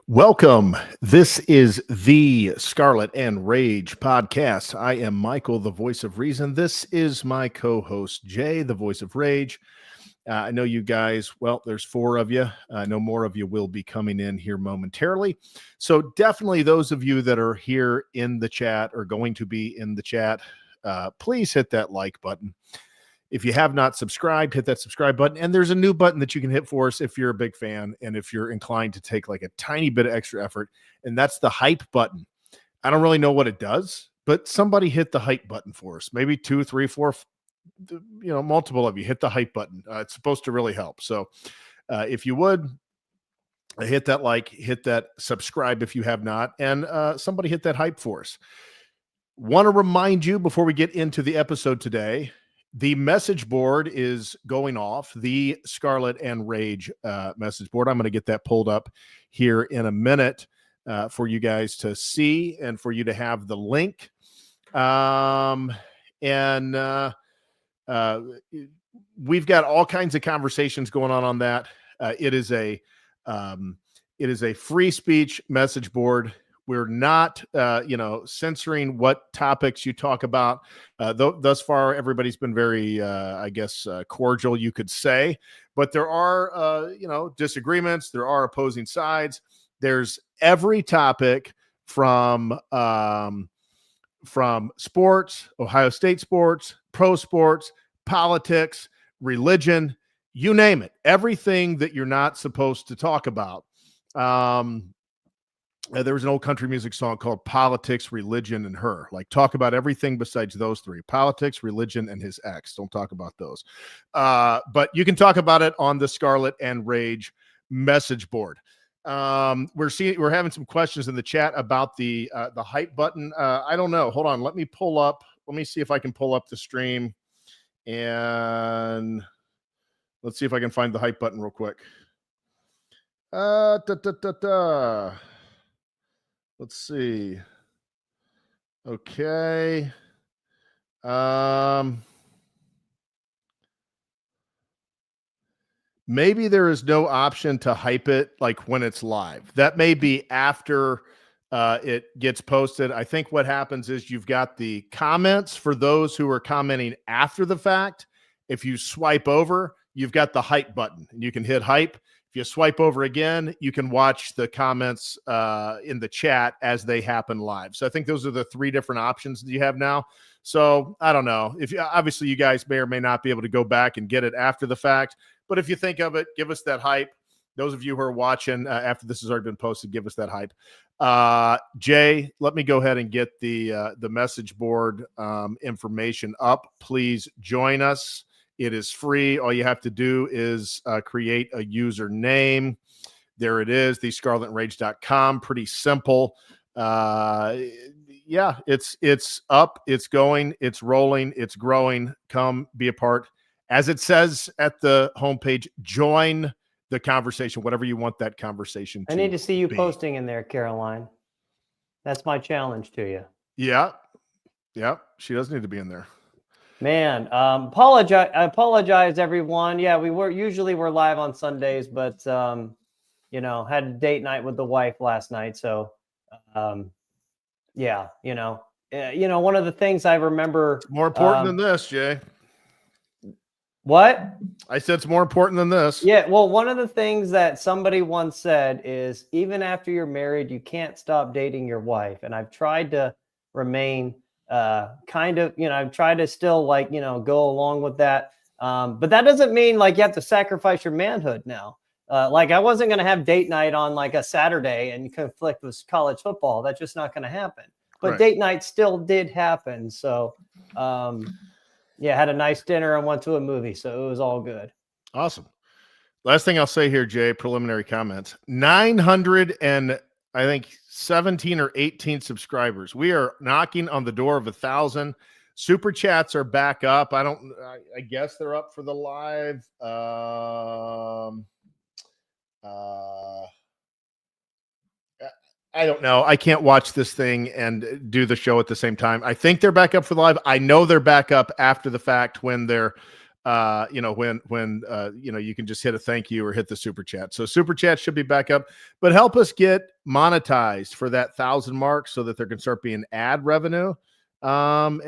Welcome. This is the Scarlet and Rage podcast. I am Michael, the voice of reason. This is my co-host, Jay, the voice of rage. I know you guys, well, there's four of you. I know more of you will be coming in here momentarily. So definitely those of you that are here in the chat or going to be in the chat, please hit that like button. If you have not subscribed, hit that subscribe button. And there's a new button that you can hit for us if you're a big fan and if you're inclined to take like a tiny bit of extra effort. And that's the hype button. I don't really know what it does, but somebody hit the hype button for us. Maybe 2, 3, 4, multiple of you hit the hype button. It's supposed to really help. So if you would hit that like, hit that subscribe if you have not, and somebody hit that hype for us. Want to remind you before we get into the episode today, the message board is going off, the Scarlet and Rage message board. I'm going to get that pulled up here in a minute for you guys to see and for you to have the link. We've got all kinds of conversations going on that. It is a free speech message board. We're not, censoring what topics you talk about. Thus far, everybody's been very, cordial, you could say. But there are, disagreements. There are opposing sides. There's every topic from sports, Ohio State sports, pro sports, politics, religion, you name it. Everything that you're not supposed to talk about. There was an old country music song called Politics, Religion, and Her. Like, talk about everything besides those three: politics, religion, and his ex. Don't talk about those. But you can talk about it on the Scarlet and Rage message board. We're having some questions in the chat about the hype button. I don't know. Hold on. Let me see if I can pull up the stream, and let's see if I can find the hype button real quick. Let's see. Okay. Maybe there is no option to hype it like when it's live. That may be after it gets posted. I think what happens is you've got the comments for those who are commenting after the fact. If you swipe over, you've got the hype button and you can hit hype. If you swipe over again, you can watch the comments in the chat as they happen live. So I think those are the three different options that you have now. So I don't know. Obviously you guys may or may not be able to go back and get it after the fact, but if you think of it, give us that hype. Those of you who are watching after this has already been posted, give us that hype. Jay, let me go ahead and get the message board information up. Please join us. It is free. All you have to do is create a username. There it is, thescarletrage.com. Pretty simple. It's up, it's going, it's rolling, it's growing. Come be a part. As it says at the homepage, join the conversation, whatever you want that conversation to I need to see you be. posting in there, Caroline. That's my challenge to you. Yeah. She does need to be in there. Man, I apologize, everyone. Yeah, we're live on Sundays, but had a date night with the wife last night. So, one of the things I remember More important than this, Jay. What? I said it's more important than this. Yeah, well, one of the things that somebody once said is even after you're married, you can't stop dating your wife. And I've tried to remain I've tried to still go along with that. But that doesn't mean like you have to sacrifice your manhood now. Like I wasn't going to have date night on like a Saturday and conflict with college football. That's just not going to happen. But Right. Date night still did happen. So, had a nice dinner and went to a movie. So it was all good. Awesome. Last thing I'll say here, Jay, preliminary comments. 900 and I think 17 or 18 subscribers. We are knocking on the door of 1,000. Super chats are back up. I guess they're up for the live. I don't know. I can't watch this thing and do the show at the same time. I think they're back up for the live. I know they're back up after the fact when they're when you can just hit a thank you or hit the super chat. So super chat should be back up, but help us get monetized for that 1,000 mark so that there can start being ad revenue. And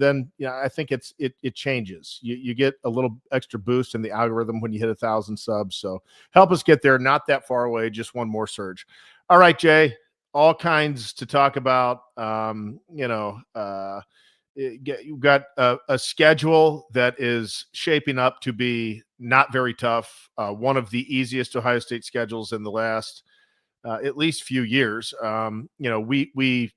then I think it changes. You get a little extra boost in the algorithm when you hit 1,000 subs. So help us get there. Not that far away. Just one more surge. All right, Jay. All kinds to talk about. You've got a schedule that is shaping up to be not very tough. One of the easiest Ohio State schedules in the last at least few years. We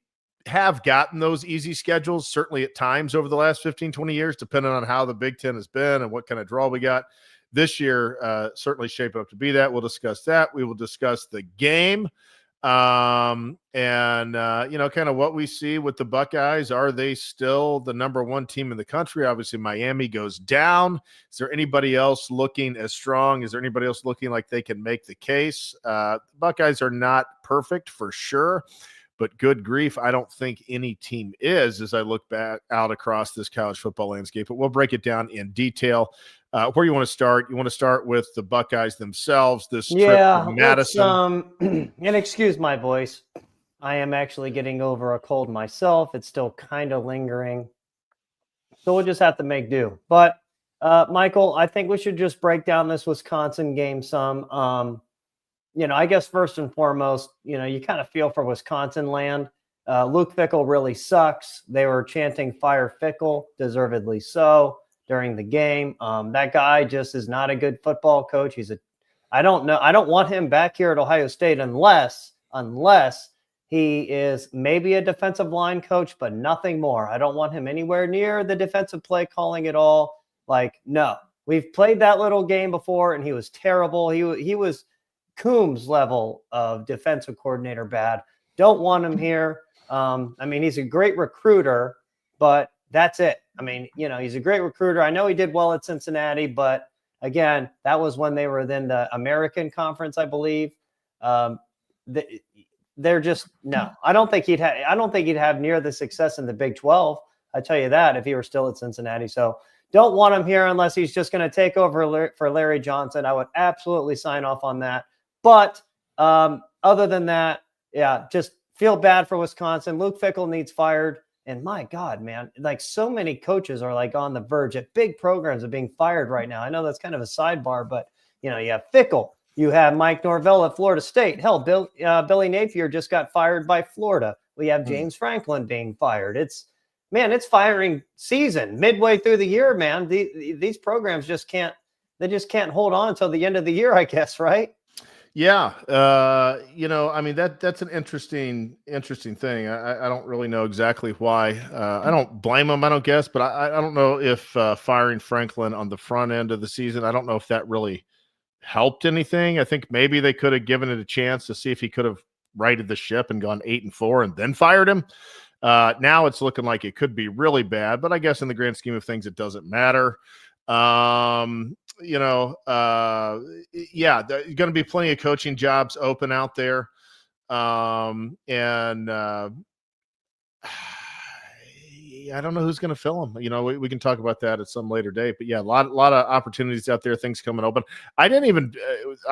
have gotten those easy schedules, certainly at times over the last 15, 20 years, depending on how the Big Ten has been and what kind of draw we got. This year, certainly shaping up to be that. We'll discuss that. We will discuss the game. Kind of what we see with the Buckeyes. Are they still the number one team in the country? Obviously, Miami goes down. Is there anybody else looking as strong? Is there anybody else looking like they can make the case? Buckeyes are not perfect for sure, but good grief, I don't think any team is as I look back out across this college football landscape. But we'll break it down in detail. Where you want to start? You want to start with the Buckeyes themselves, this trip to Madison. And excuse my voice. I am actually getting over a cold myself. It's still kind of lingering. So we'll just have to make do. But, Michael, I think we should just break down this Wisconsin game some. I guess first and foremost, you kind of feel for Wisconsin land. Luke Fickell really sucks. They were chanting "Fire Fickell," deservedly so, during the game. That guy just is not a good football coach. I don't know. I don't want him back here at Ohio State unless he is maybe a defensive line coach, but nothing more. I don't want him anywhere near the defensive play calling at all. No. We've played that little game before, and he was terrible. He was Coombs level of defensive coordinator bad. Don't want him here. He's a great recruiter, but that's it. He's a great recruiter. I know he did well at Cincinnati, but again, that was when they were in the American Conference, I believe. They're just no. I don't think he'd have near the success in the Big 12. I tell you that if he were still at Cincinnati. So don't want him here unless he's just going to take over for Larry Johnson. I would absolutely sign off on that. But other than that, yeah, just feel bad for Wisconsin. Luke Fickell needs fired. And my God, man, so many coaches are on the verge at big programs of being fired right now. I know that's kind of a sidebar, but you have Fickell, you have Mike Norvell at Florida State. Hell, Billy Napier just got fired by Florida. We have James Franklin being fired. It's firing season midway through the year, man. These programs just can't hold on until the end of the year, I guess, right? Yeah. That's an interesting thing. I don't really know exactly why. I don't blame him, I don't guess, but I don't know if firing Franklin on the front end of the season, I don't know if that really helped anything. I think maybe they could have given it a chance to see if he could have righted the ship and gone 8-4 and then fired him. Now it's looking like it could be really bad, but I guess in the grand scheme of things, it doesn't matter. There's going to be plenty of coaching jobs open out there. I don't know who's going to fill them. We can talk about that at some later date, but yeah, a lot of opportunities out there, things coming open. I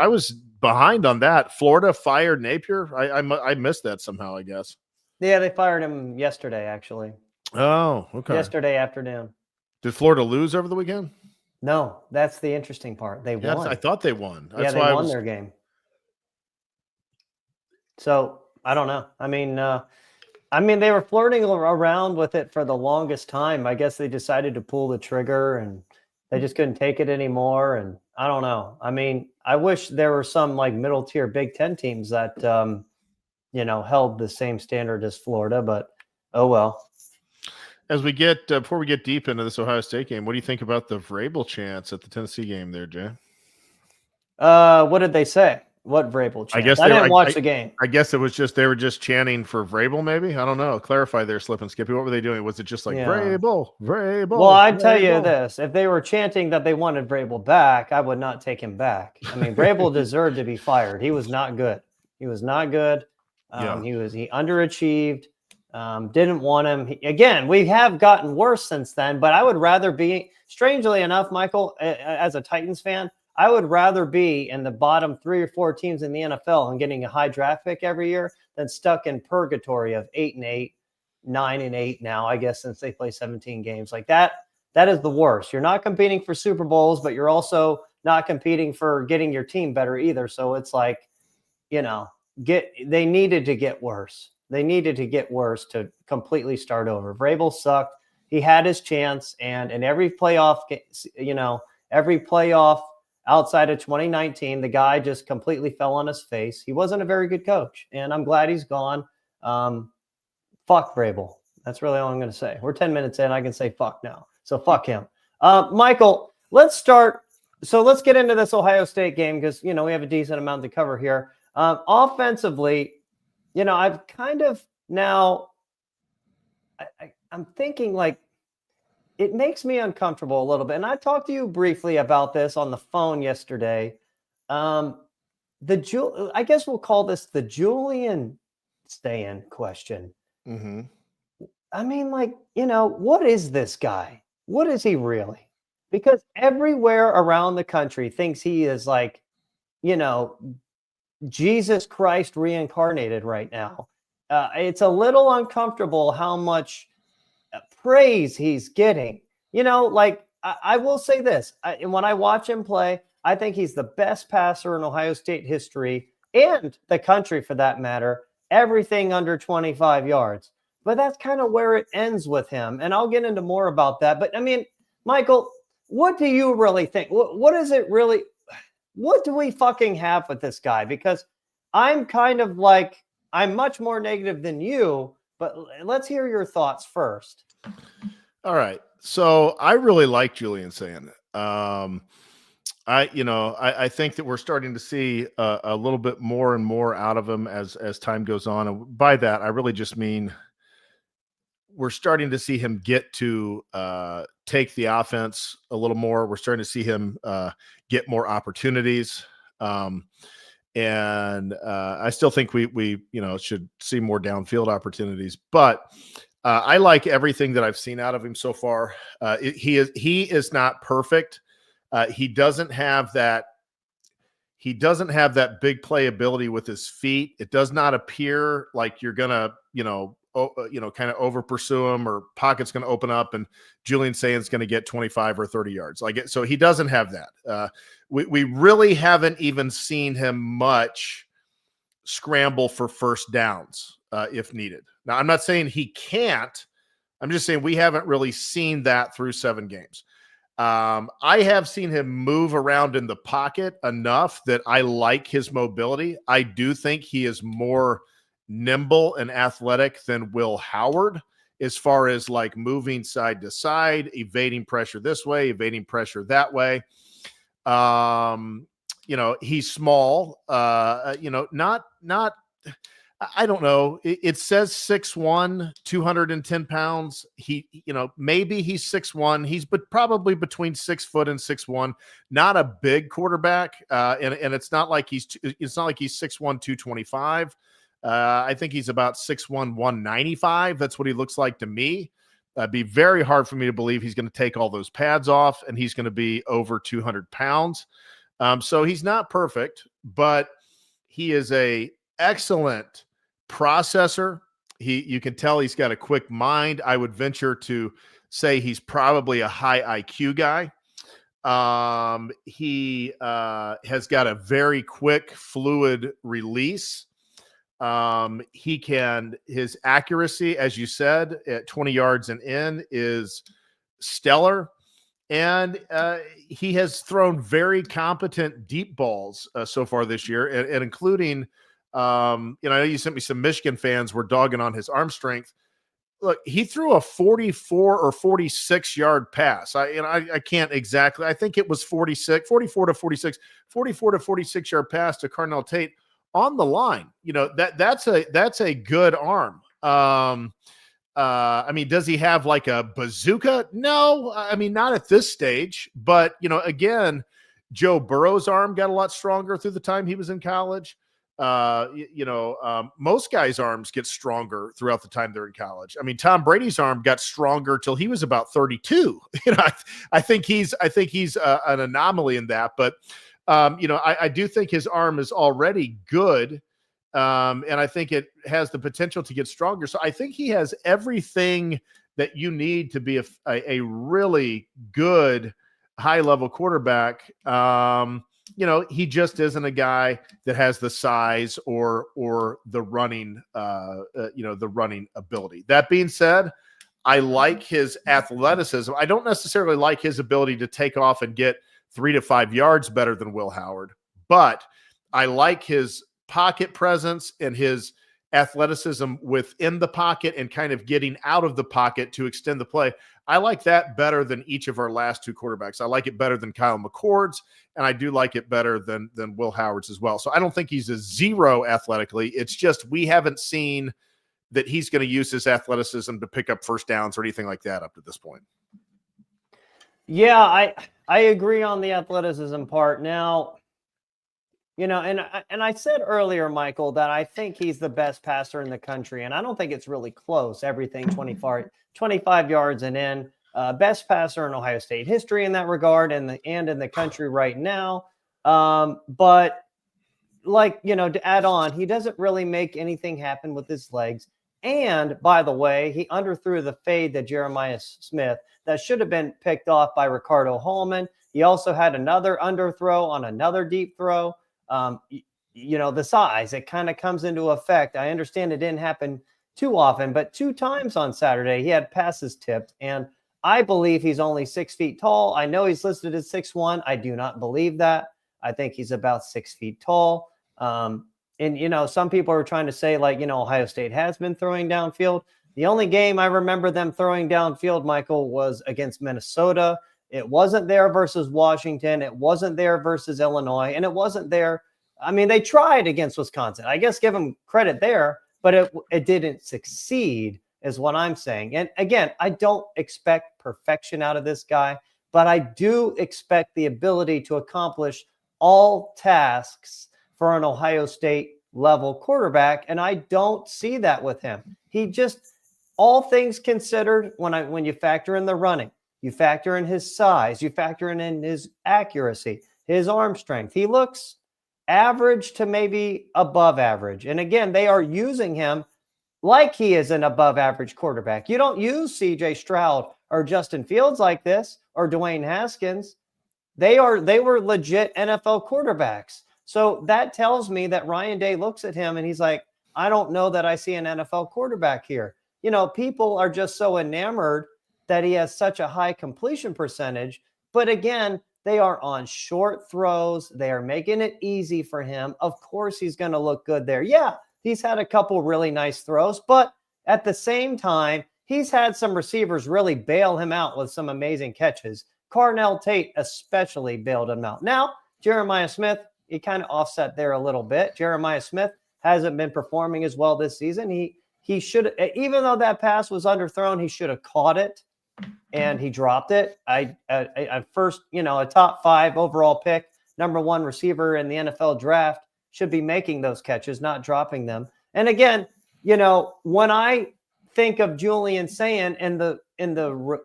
was behind on that. Florida fired Napier. I missed that somehow, I guess. Yeah, they fired him yesterday, actually. Oh, okay. Yesterday afternoon. Did Florida lose over the weekend? No, that's the interesting part. They won. I thought they won. That's why they won their game. So I don't know. They were flirting around with it for the longest time. I guess they decided to pull the trigger and they just couldn't take it anymore. And I don't know. I wish there were some middle tier Big Ten teams that, held the same standard as Florida, but oh well. As we get before we get deep into this Ohio State game, what do you think about the Vrabel chants at the Tennessee game there, Jay? What did they say? What Vrabel chants? I didn't watch the game. I guess it was they were just chanting for Vrabel, maybe? I don't know. Clarify there, Slip and Skippy. What were they doing? Was it just Vrabel? Well, I'd tell you this. If they were chanting that they wanted Vrabel back, I would not take him back. Vrabel deserved to be fired. He was not good. He underachieved. Didn't want him. Again, we have gotten worse since then, but I would rather be, strangely enough, Michael, as a Titans fan, I would rather be in the bottom 3 or 4 teams in the NFL and getting a high draft pick every year than stuck in purgatory of 8-8, 9-8 now, I guess, since they play 17 games. Like that is the worst. You're not competing for Super Bowls, but you're also not competing for getting your team better either. So it's like, they needed to get worse. They needed to get worse to completely start over. Vrabel sucked. He had his chance, and in every playoff, every playoff outside of 2019, the guy just completely fell on his face. He wasn't a very good coach, and I'm glad he's gone. Fuck Vrabel. That's really all I'm going to say. We're 10 minutes in. I can say fuck now. So fuck him. Michael, let's start. So let's get into this Ohio State game because, we have a decent amount to cover here. Offensively, I've kind of now, I'm thinking like it makes me uncomfortable a little bit. And I talked to you briefly about this on the phone yesterday. I guess we'll call this the Julian stay-in question. Mm-hmm. I mean, what is this guy? What is he really? Because everywhere around the country thinks he is like, Jesus Christ reincarnated right now. It's a little uncomfortable how much praise he's getting. I will say this. When I watch him play, I think he's the best passer in Ohio State history and the country for that matter, everything under 25 yards. But that's kind of where it ends with him. And I'll get into more about that. But I mean, Michael, what do you really think? What is it really? What do we fucking have with this guy? Because I'm kind of like, I'm much more negative than you, but let's hear your thoughts first. All right. So I really like Julian Sand. I think that we're starting to see a little bit more and more out of him as time goes on. And by that, I really just mean we're starting to see him get to take the offense a little more. We're starting to see him get more opportunities. And I still think we should see more downfield opportunities, but I like everything that I've seen out of him so far. He is not perfect. He doesn't have that big playability with his feet. It does not appear like you're gonna, kind of over pursue him or pocket's going to open up and Julian Sand's going to get 25 or 30 yards. So he doesn't have that. We really haven't even seen him much scramble for first downs if needed. Now, I'm not saying he can't. I'm just saying we haven't really seen that through 7 games. I have seen him move around in the pocket enough that I like his mobility. I do think he is more nimble and athletic than Will Howard as far as like moving side to side, evading pressure this way, evading pressure that way. He's small, not I don't know. It says 6'1", 210 pounds. Maybe he's 6'1". He's probably between 6 foot and 6'1". Not a big quarterback. And it's not like he's 6'1", 225. I think he's about 6'1", 195. That's what he looks like to me. It'd be very hard for me to believe he's going to take all those pads off and he's going to be over 200 pounds. So he's not perfect, but he is a excellent processor. You can tell he's got a quick mind. I would venture to say he's probably a high IQ guy. He has got a very quick, fluid release. His accuracy, as you said, at 20 yards and in is stellar. And he has thrown very competent deep balls so far this year, and including, I know you sent me some Michigan fans were dogging on his arm strength. Look, he threw a 44 or 46 yard pass. I can't exactly. I think it was 44 to 46 yard pass to Carnell Tate on the line. That's a good arm. Does he have like a bazooka? No, not at this stage. But, again, Joe Burrow's arm got a lot stronger through the time he was in college. most guys' arms get stronger throughout the time they're in college. I mean, Tom Brady's arm got stronger till he was about 32. I think he's an anomaly in that, but I do think his arm is already good. And I think it has the potential to get stronger. So I think he has everything that you need to be a really good high-level quarterback. He just isn't a guy that has the size or the running, the running ability. That being said, I like his athleticism. I don't necessarily like his ability to take off and get 3 to 5 yards better than Will Howard, but I like his pocket presence and his athleticism within the pocket and kind of getting out of the pocket to extend the play. I like that better than each of our last two quarterbacks. I like it better than Kyle McCord's, and I do like it better than Will Howard's as well. So I don't think he's a zero athletically. It's just we haven't seen that he's going to use his athleticism to pick up first downs or anything like that up to this point. Yeah, I agree on the athleticism part. Now, and I said earlier, Michael, that I think he's the best passer in the country, and I don't think it's really close. Everything 25 yards and in. Best passer in Ohio State history in that regard, and in the country right now. But to add on, he doesn't really make anything happen with his legs. And by the way, he underthrew the fade to Jeremiah Smith that should have been picked off by Ricardo Hallman. He also had another underthrow on another deep throw. The size, it kind of comes into effect. I understand it didn't happen too often, but 2 times on Saturday, he had passes tipped. And I believe he's only 6 feet tall. I know he's listed as 6'1". I do not believe that. I think he's about 6 feet tall. Some people are trying to say Ohio State has been throwing downfield. The only game I remember them throwing downfield, Michael, was against Minnesota. It wasn't there versus Washington. It wasn't there versus Illinois. And it wasn't there. I mean, they tried against Wisconsin. I guess give them credit there, but it didn't succeed is what I'm saying. And again, I don't expect perfection out of this guy, but I do expect the ability to accomplish all tasks for an Ohio State level quarterback. And I don't see that with him. He just, all things considered, when you factor in the running, you factor in his size, you factor in his accuracy, his arm strength, he looks average to maybe above average. And again, they are using him like he is an above average quarterback. You don't use CJ Stroud or Justin Fields like this, or Dwayne Haskins. They were legit NFL quarterbacks. So that tells me that Ryan Day looks at him and he's like, I don't know that I see an NFL quarterback here. People are just so enamored that he has such a high completion percentage. But again, they are on short throws. They are making it easy for him. Of course, he's going to look good there. Yeah, he's had a couple really nice throws, but at the same time, he's had some receivers really bail him out with some amazing catches. Carnell Tate especially bailed him out. Now, Jeremiah Smith, he kind of offset there a little bit. Jeremiah Smith hasn't been performing as well this season. He should, even though that pass was underthrown, he should have caught it, and he dropped it. First, a top 5 overall pick, number 1 receiver in the NFL draft, should be making those catches, not dropping them. And again, when I think of Julian Sayin in the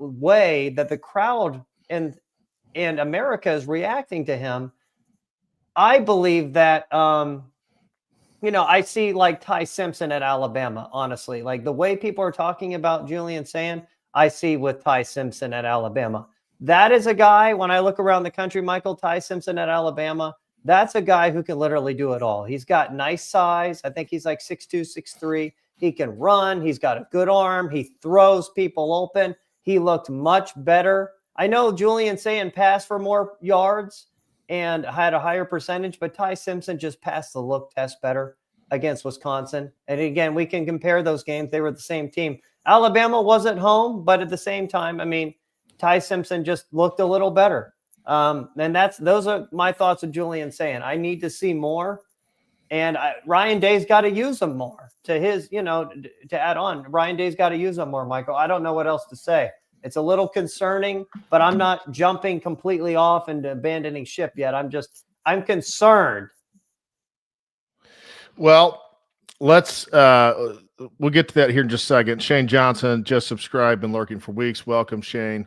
way that the crowd and America is reacting to him, I believe that, I see like Ty Simpson at Alabama, honestly. Like the way people are talking about Julian Sayin, I see with Ty Simpson at Alabama. That is a guy, when I look around the country, Michael, Ty Simpson at Alabama, that's a guy who can literally do it all. He's got nice size. I think he's like 6'2", 6'3". He can run. He's got a good arm. He throws people open. He looked much better. I know Julian Sayin passed for more yards and had a higher percentage, but Ty Simpson just passed the look test better against Wisconsin. And again, we can compare those games. They were the same team. Alabama wasn't home, but at the same time, I mean, Ty Simpson just looked a little better. And those are my thoughts of Julian Sayin. I need to see more. And Ryan Day's got to use them more to his, to add on. Ryan Day's got to use them more, Michael. I don't know what else to say. It's a little concerning, but I'm not jumping completely off and abandoning ship yet. I'm concerned. Well, let's we'll get to that here in just a second. Shane Johnson just subscribed, been lurking for weeks. Welcome, Shane.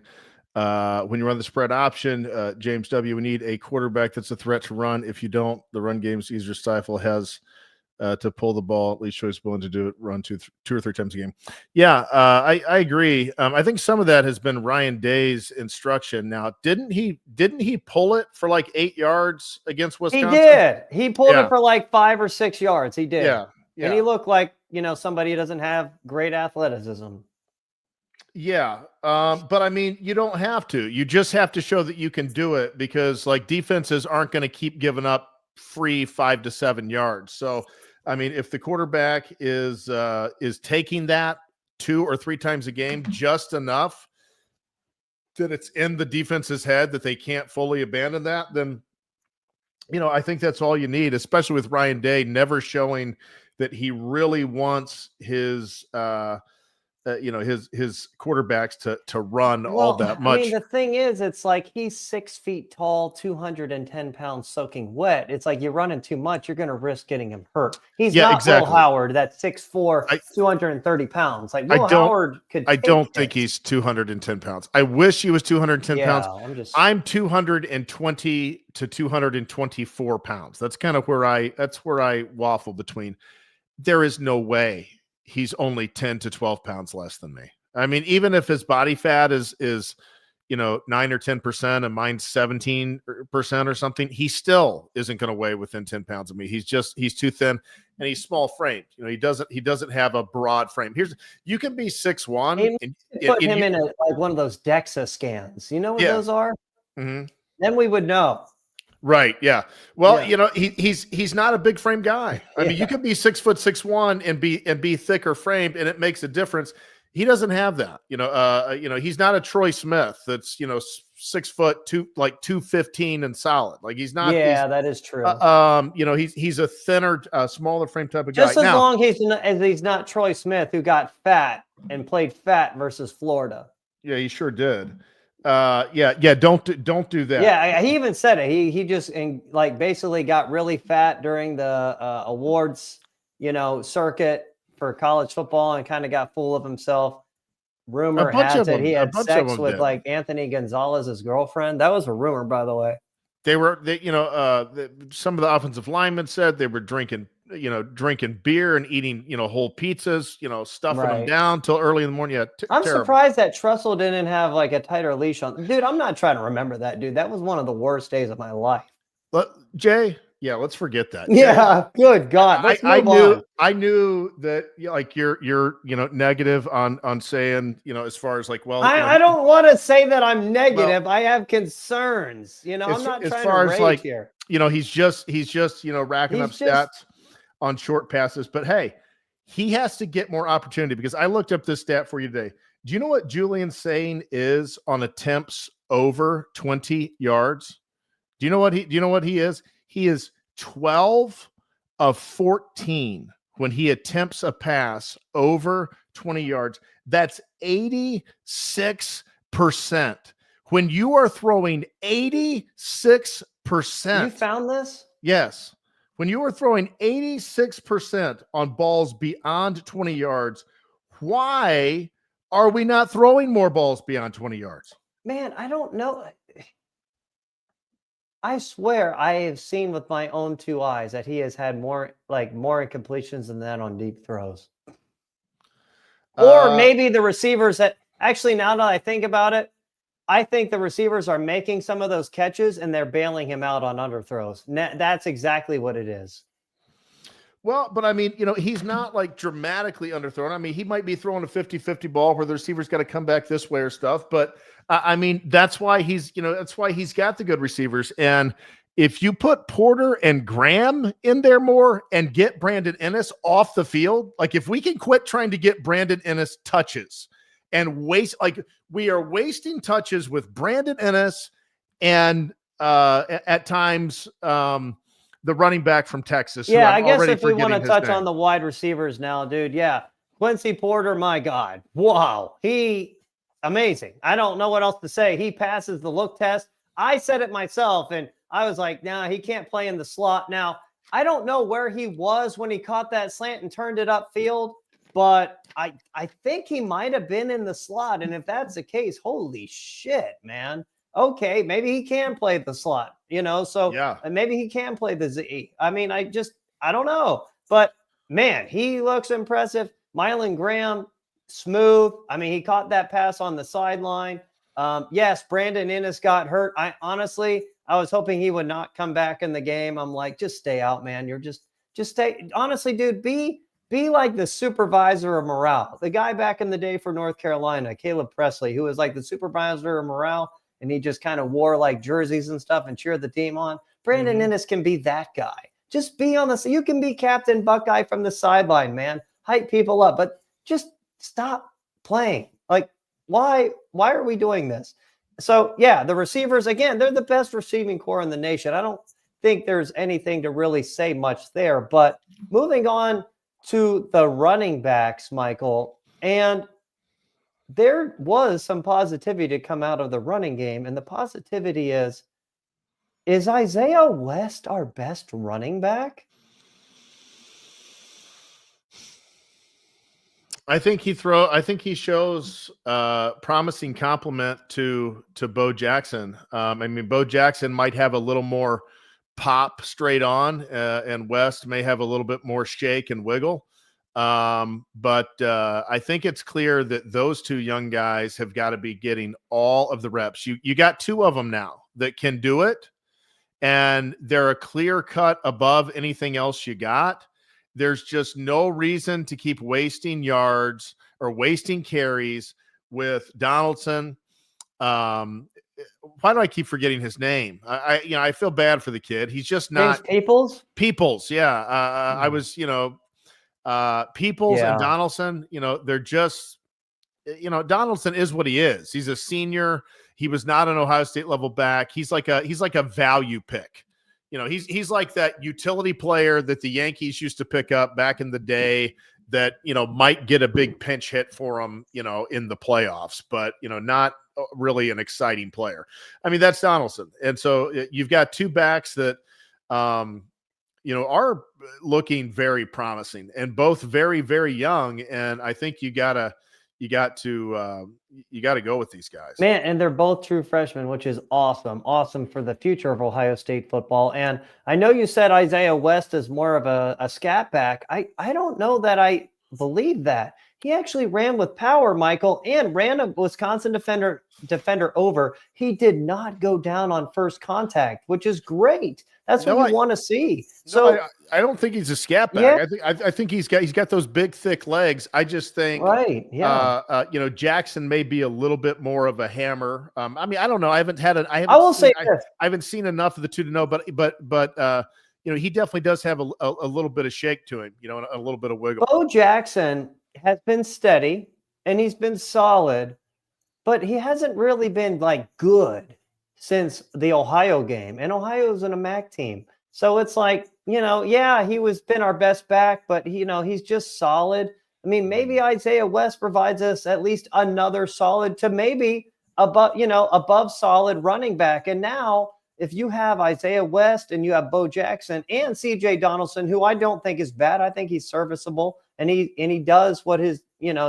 When you run the spread option, James W., we need a quarterback that's a threat to run. If you don't, the run game's easier to stifle. Has to pull the ball. At least shows willing to do it, run two or three times a game. Yeah, I agree. I think some of that has been Ryan Day's instruction. Now, didn't he pull it for like 8 yards against Wisconsin? He did. He pulled it for like 5 or 6 yards. He did. Yeah. And he looked like, somebody who doesn't have great athleticism. Yeah. But I mean, you don't have to. You just have to show that you can do it, because like defenses aren't going to keep giving up free 5 to 7 yards. So, I mean, if the quarterback is taking that 2 or 3 times a game, just enough that it's in the defense's head that they can't fully abandon that, then, I think that's all you need, especially with Ryan Day never showing that he really wants his his quarterbacks to run all that much. I mean, the thing is, it's like he's 6 feet tall, 210 pounds soaking wet. It's like you're running too much, you're going to risk getting him hurt. He's not exactly. Will Howard, that's 6'4", 230 pounds. Like Will Howard could. I don't think he's 210 pounds. I wish he was 210 pounds. I'm 220 to 224 pounds. That's kind of where I waffle between. There is no way he's only 10 to 12 pounds less than me. I mean, even if his body fat is 9 or 10% and mine's 17% or something, he still isn't going to weigh within 10 pounds of me. He's too thin, and he's small framed. He doesn't have a broad frame. You can be 6'1". Put him in like one of those DEXA scans. You know what those are? Mm-hmm. Then we would know. Right. Yeah. Well, he's not a big frame guy. I mean, you could be 6'6" and be thicker framed, and it makes a difference. He doesn't have that. He's not a Troy Smith that's 6 foot 215 and solid. Like he's not. Yeah, that is true. He's a thinner, smaller frame type of guy. Just as long as he's not Troy Smith, who got fat and played fat versus Florida. Yeah, he sure did. Don't do that. Yeah, he even said it. He just basically got really fat during the awards, circuit for college football, and kind of got full of himself. Rumor has it he had sex with like Anthony Gonzalez's girlfriend. That was a rumor, by the way. Some of the offensive linemen said they were drinking beer and eating, whole pizzas, stuffing them down till early in the morning. Yeah, I'm surprised that Tressel didn't have like a tighter leash on. Dude, I'm not trying to remember that, dude. That was one of the worst days of my life. Jay, let's forget that. Yeah, Jay, good God. I knew that you're negative on saying, as far as like, well, I don't want to say that I'm negative. Well, I have concerns. I'm not trying to rage here. He's just racking up stats on short passes, but hey, he has to get more opportunity, because I looked up this stat for you today. Do you know what Julian Sane is on attempts over 20 yards? Do you know what he is? He is 12 of 14 when he attempts a pass over 20 yards. That's 86%. When you are throwing 86%. You found this? Yes. When you are throwing 86% on balls beyond 20 yards, why are we not throwing more balls beyond 20 yards? Man, I don't know. I swear I have seen with my own 2 eyes that he has had more incompletions than that on deep throws. Or maybe the receivers that actually, now that I think about it, I think the receivers are making some of those catches and they're bailing him out on underthrows. That's exactly what it is. Well, but I mean, he's not like dramatically underthrown. I mean, he might be throwing a 50-50 ball where the receiver's got to come back this way or stuff. But I mean, that's why he's got the good receivers. And if you put Porter and Graham in there more and get Brandon Ennis off the field, like if we can quit trying to get Brandon Ennis touches and we are wasting touches with Brandon Ennis and at times the running back from Texas. Yeah, I guess if we want to touch on the wide receivers now, dude. Yeah, Quincy Porter, my God. Wow. Amazing. I don't know what else to say. He passes the look test. I said it myself, and I was like, nah, he can't play in the slot. Now, I don't know where he was when he caught that slant and turned it upfield, but I think he might have been in the slot. And if that's the case, holy shit, man. Okay, maybe he can play the slot, so Yeah. maybe he can play the Z. I mean, I don't know. But man, he looks impressive. Mylan Graham, smooth. I mean, he caught that pass on the sideline. Yes, Brandon Innes got hurt. I was hoping he would not come back in the game. I'm like, just stay out, man. You're just stay. Honestly, dude, be like the supervisor of morale. The guy back in the day for North Carolina, Caleb Presley, who was like the supervisor of morale, and he just kind of wore like jerseys and stuff and cheered the team on. Brandon Innes can be that guy. Just be on the. You can be Captain Buckeye from the sideline, man. Hype people up, but just stop playing. Like, why are we doing this? So yeah, the receivers, again, they're the best receiving core in the nation. I don't think there's anything to really say much there. But moving on to the running backs, Michael, and there was some positivity to come out of the running game, and the positivity is Isaiah West our best running back? I think he shows promising complement to Bo Jackson. I mean, Bo Jackson might have a little more pop straight on, and West may have a little bit more shake and wiggle. But I think it's clear that those two young guys have got to be getting all of the reps. You got two of them now that can do it, and they're a clear cut above anything else you got. There's just no reason to keep wasting yards or wasting carries with Donaldson. Why do I keep forgetting his name? I feel bad for the kid. He's just not Peoples. Yeah. I was, Peoples and Donaldson, they're just, Donaldson is what he is. He's a senior. He was not an Ohio State level back. He's like a value pick. He's like that utility player that the Yankees used to pick up back in the day that, might get a big pinch hit for them, in the playoffs, but, not really an exciting player. I mean, that's Donaldson. And so you've got two backs that, are looking very promising and both very, very young. And I think you got to go with these guys, man. And they're both true freshmen, which is awesome for the future of Ohio State football. And I know you said Isaiah West is more of a scat back. I don't know that I believe that. He actually ran with power, Michael, and ran a Wisconsin defender over. He did not go down on first contact, which is great. That's what you want to see. So I don't think he's a scat back. Yeah. I think he's got those big, thick legs. I just think right. Yeah. Jackson may be a little bit more of a hammer. I mean, I don't know. I haven't seen enough of the two to know, but he definitely does have a little bit of shake to him, and a little bit of wiggle. Bo Jackson has been steady and he's been solid, but he hasn't really been like good since the Ohio game, and Ohio's in a MAC team. So it's like, he was been our best back, but he's just solid. I mean, maybe Isaiah West provides us at least another solid to maybe above solid running back. And now if you have Isaiah West and you have Bo Jackson and CJ Donaldson, who I don't think is bad, I think he's serviceable and he does what his,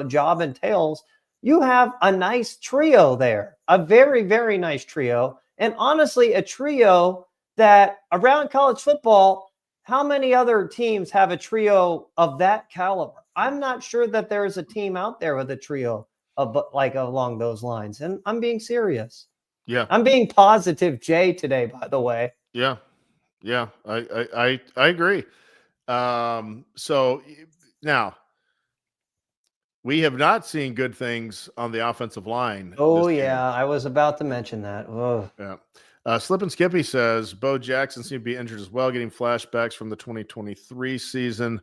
job entails. You have a nice trio there, a very, very nice trio. And honestly, a trio that around college football, how many other teams have a trio of that caliber? I'm not sure that there is a team out there with a trio of like along those lines. And I'm being serious. Yeah. I'm being positive, Jay, today, by the way. Yeah. Yeah. I agree. So now, we have not seen good things on the offensive line. Oh, yeah. I was about to mention that. Oh. Yeah. Slip and Skippy says Bo Jackson seemed to be injured as well, getting flashbacks from the 2023 season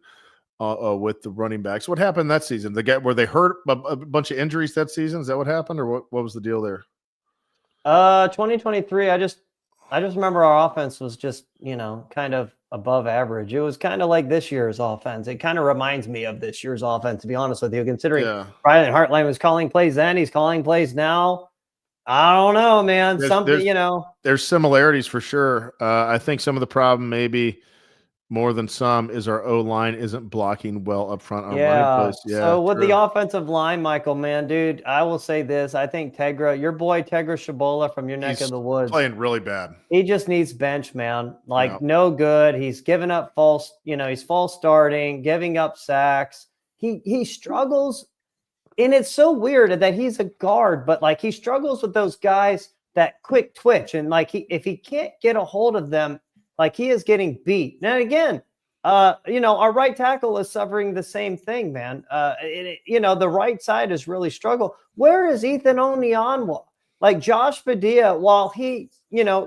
with the running backs. What happened that season? Were they hurt a bunch of injuries that season? Is that what happened, or what was the deal there? 2023. I just remember our offense was just, kind of above average. It was kind of like this year's offense. It kind of reminds me of this year's offense, to be honest with you, considering Brian Hartline was calling plays then, he's calling plays now. I don't know, man. There's similarities for sure. I think some of the problem maybe More than some is our O-line isn't blocking well up front on running Yeah. plays. Yeah, So with the true. offensive line, Michael, man, dude, I will say this. I think Tegra, your boy Tegra Shabola from your neck of He's the woods, playing really bad. he just needs bench, man. Yeah. Like, no good. He's giving up false, he's false starting, giving up sacks. He struggles. And it's so weird that he's a guard, but like he struggles with those guys that quick twitch. And like if he can't get a hold of them, like he is getting beat. Now again, our right tackle is suffering the same thing, man. The right side has really struggled. Where is Ethan Onyanwa? Like Josh Padilla, while he,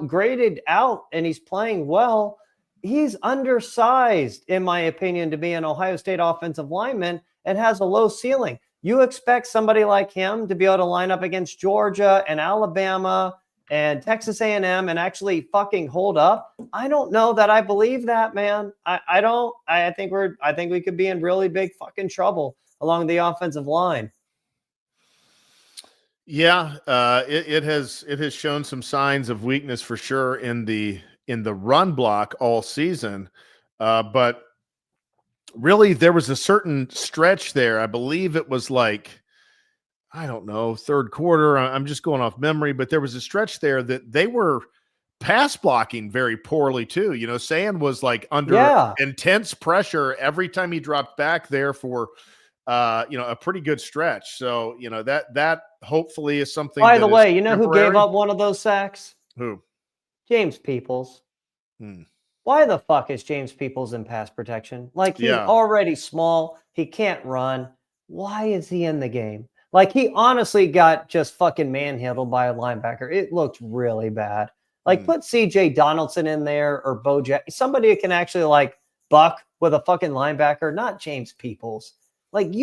graded out and he's playing well, he's undersized, in my opinion, to be an Ohio State offensive lineman and has a low ceiling. You expect somebody like him to be able to line up against Georgia and Alabama and Texas A&M and actually fucking hold up? I don't know that I believe that, man. I don't. I think we could be in really big fucking trouble along the offensive line. Yeah, it has shown some signs of weakness for sure in the run block all season, but really there was a certain stretch there. I believe it was like, I don't know, third quarter. I'm just going off memory, but there was a stretch there that they were pass blocking very poorly too. Sand was like under intense pressure every time he dropped back there for a pretty good stretch. So, that hopefully is something. By the way, who temporary. gave up one of those sacks? Who? James Peoples. Why the fuck is James Peoples in pass protection? Like, he's already small. He can't run. Why is he in the game? Like, he honestly got just fucking manhandled by a linebacker. It looked really bad. Like, put CJ Donaldson in there or Bojack. Somebody who can actually, like, buck with a fucking linebacker, not James Peoples. Like,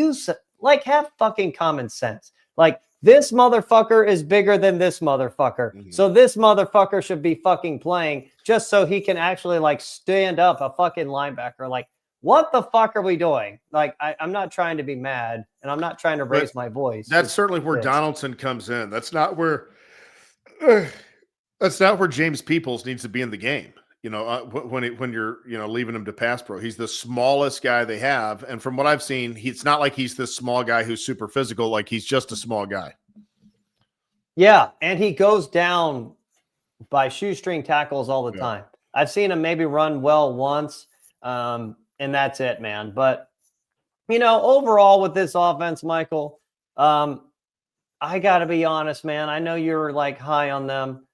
have fucking common sense. Like, this motherfucker is bigger than this motherfucker. Mm-hmm. So this motherfucker should be fucking playing just so he can actually, like, stand up a fucking linebacker. Like, what the fuck are we doing? Like, I'm not trying to be mad, and I'm not trying to raise my voice. That's certainly where Donaldson comes in. That's not where James Peoples needs to be in the game. When you're leaving him to pass pro, he's the smallest guy they have, and from what I've seen, it's not like he's this small guy who's super physical. Like, he's just a small guy. Yeah, and he goes down by shoestring tackles all the time. I've seen him maybe run well once, and that's it, man. But overall with this offense, Michael, I got to be honest, man. I know you're like high on them.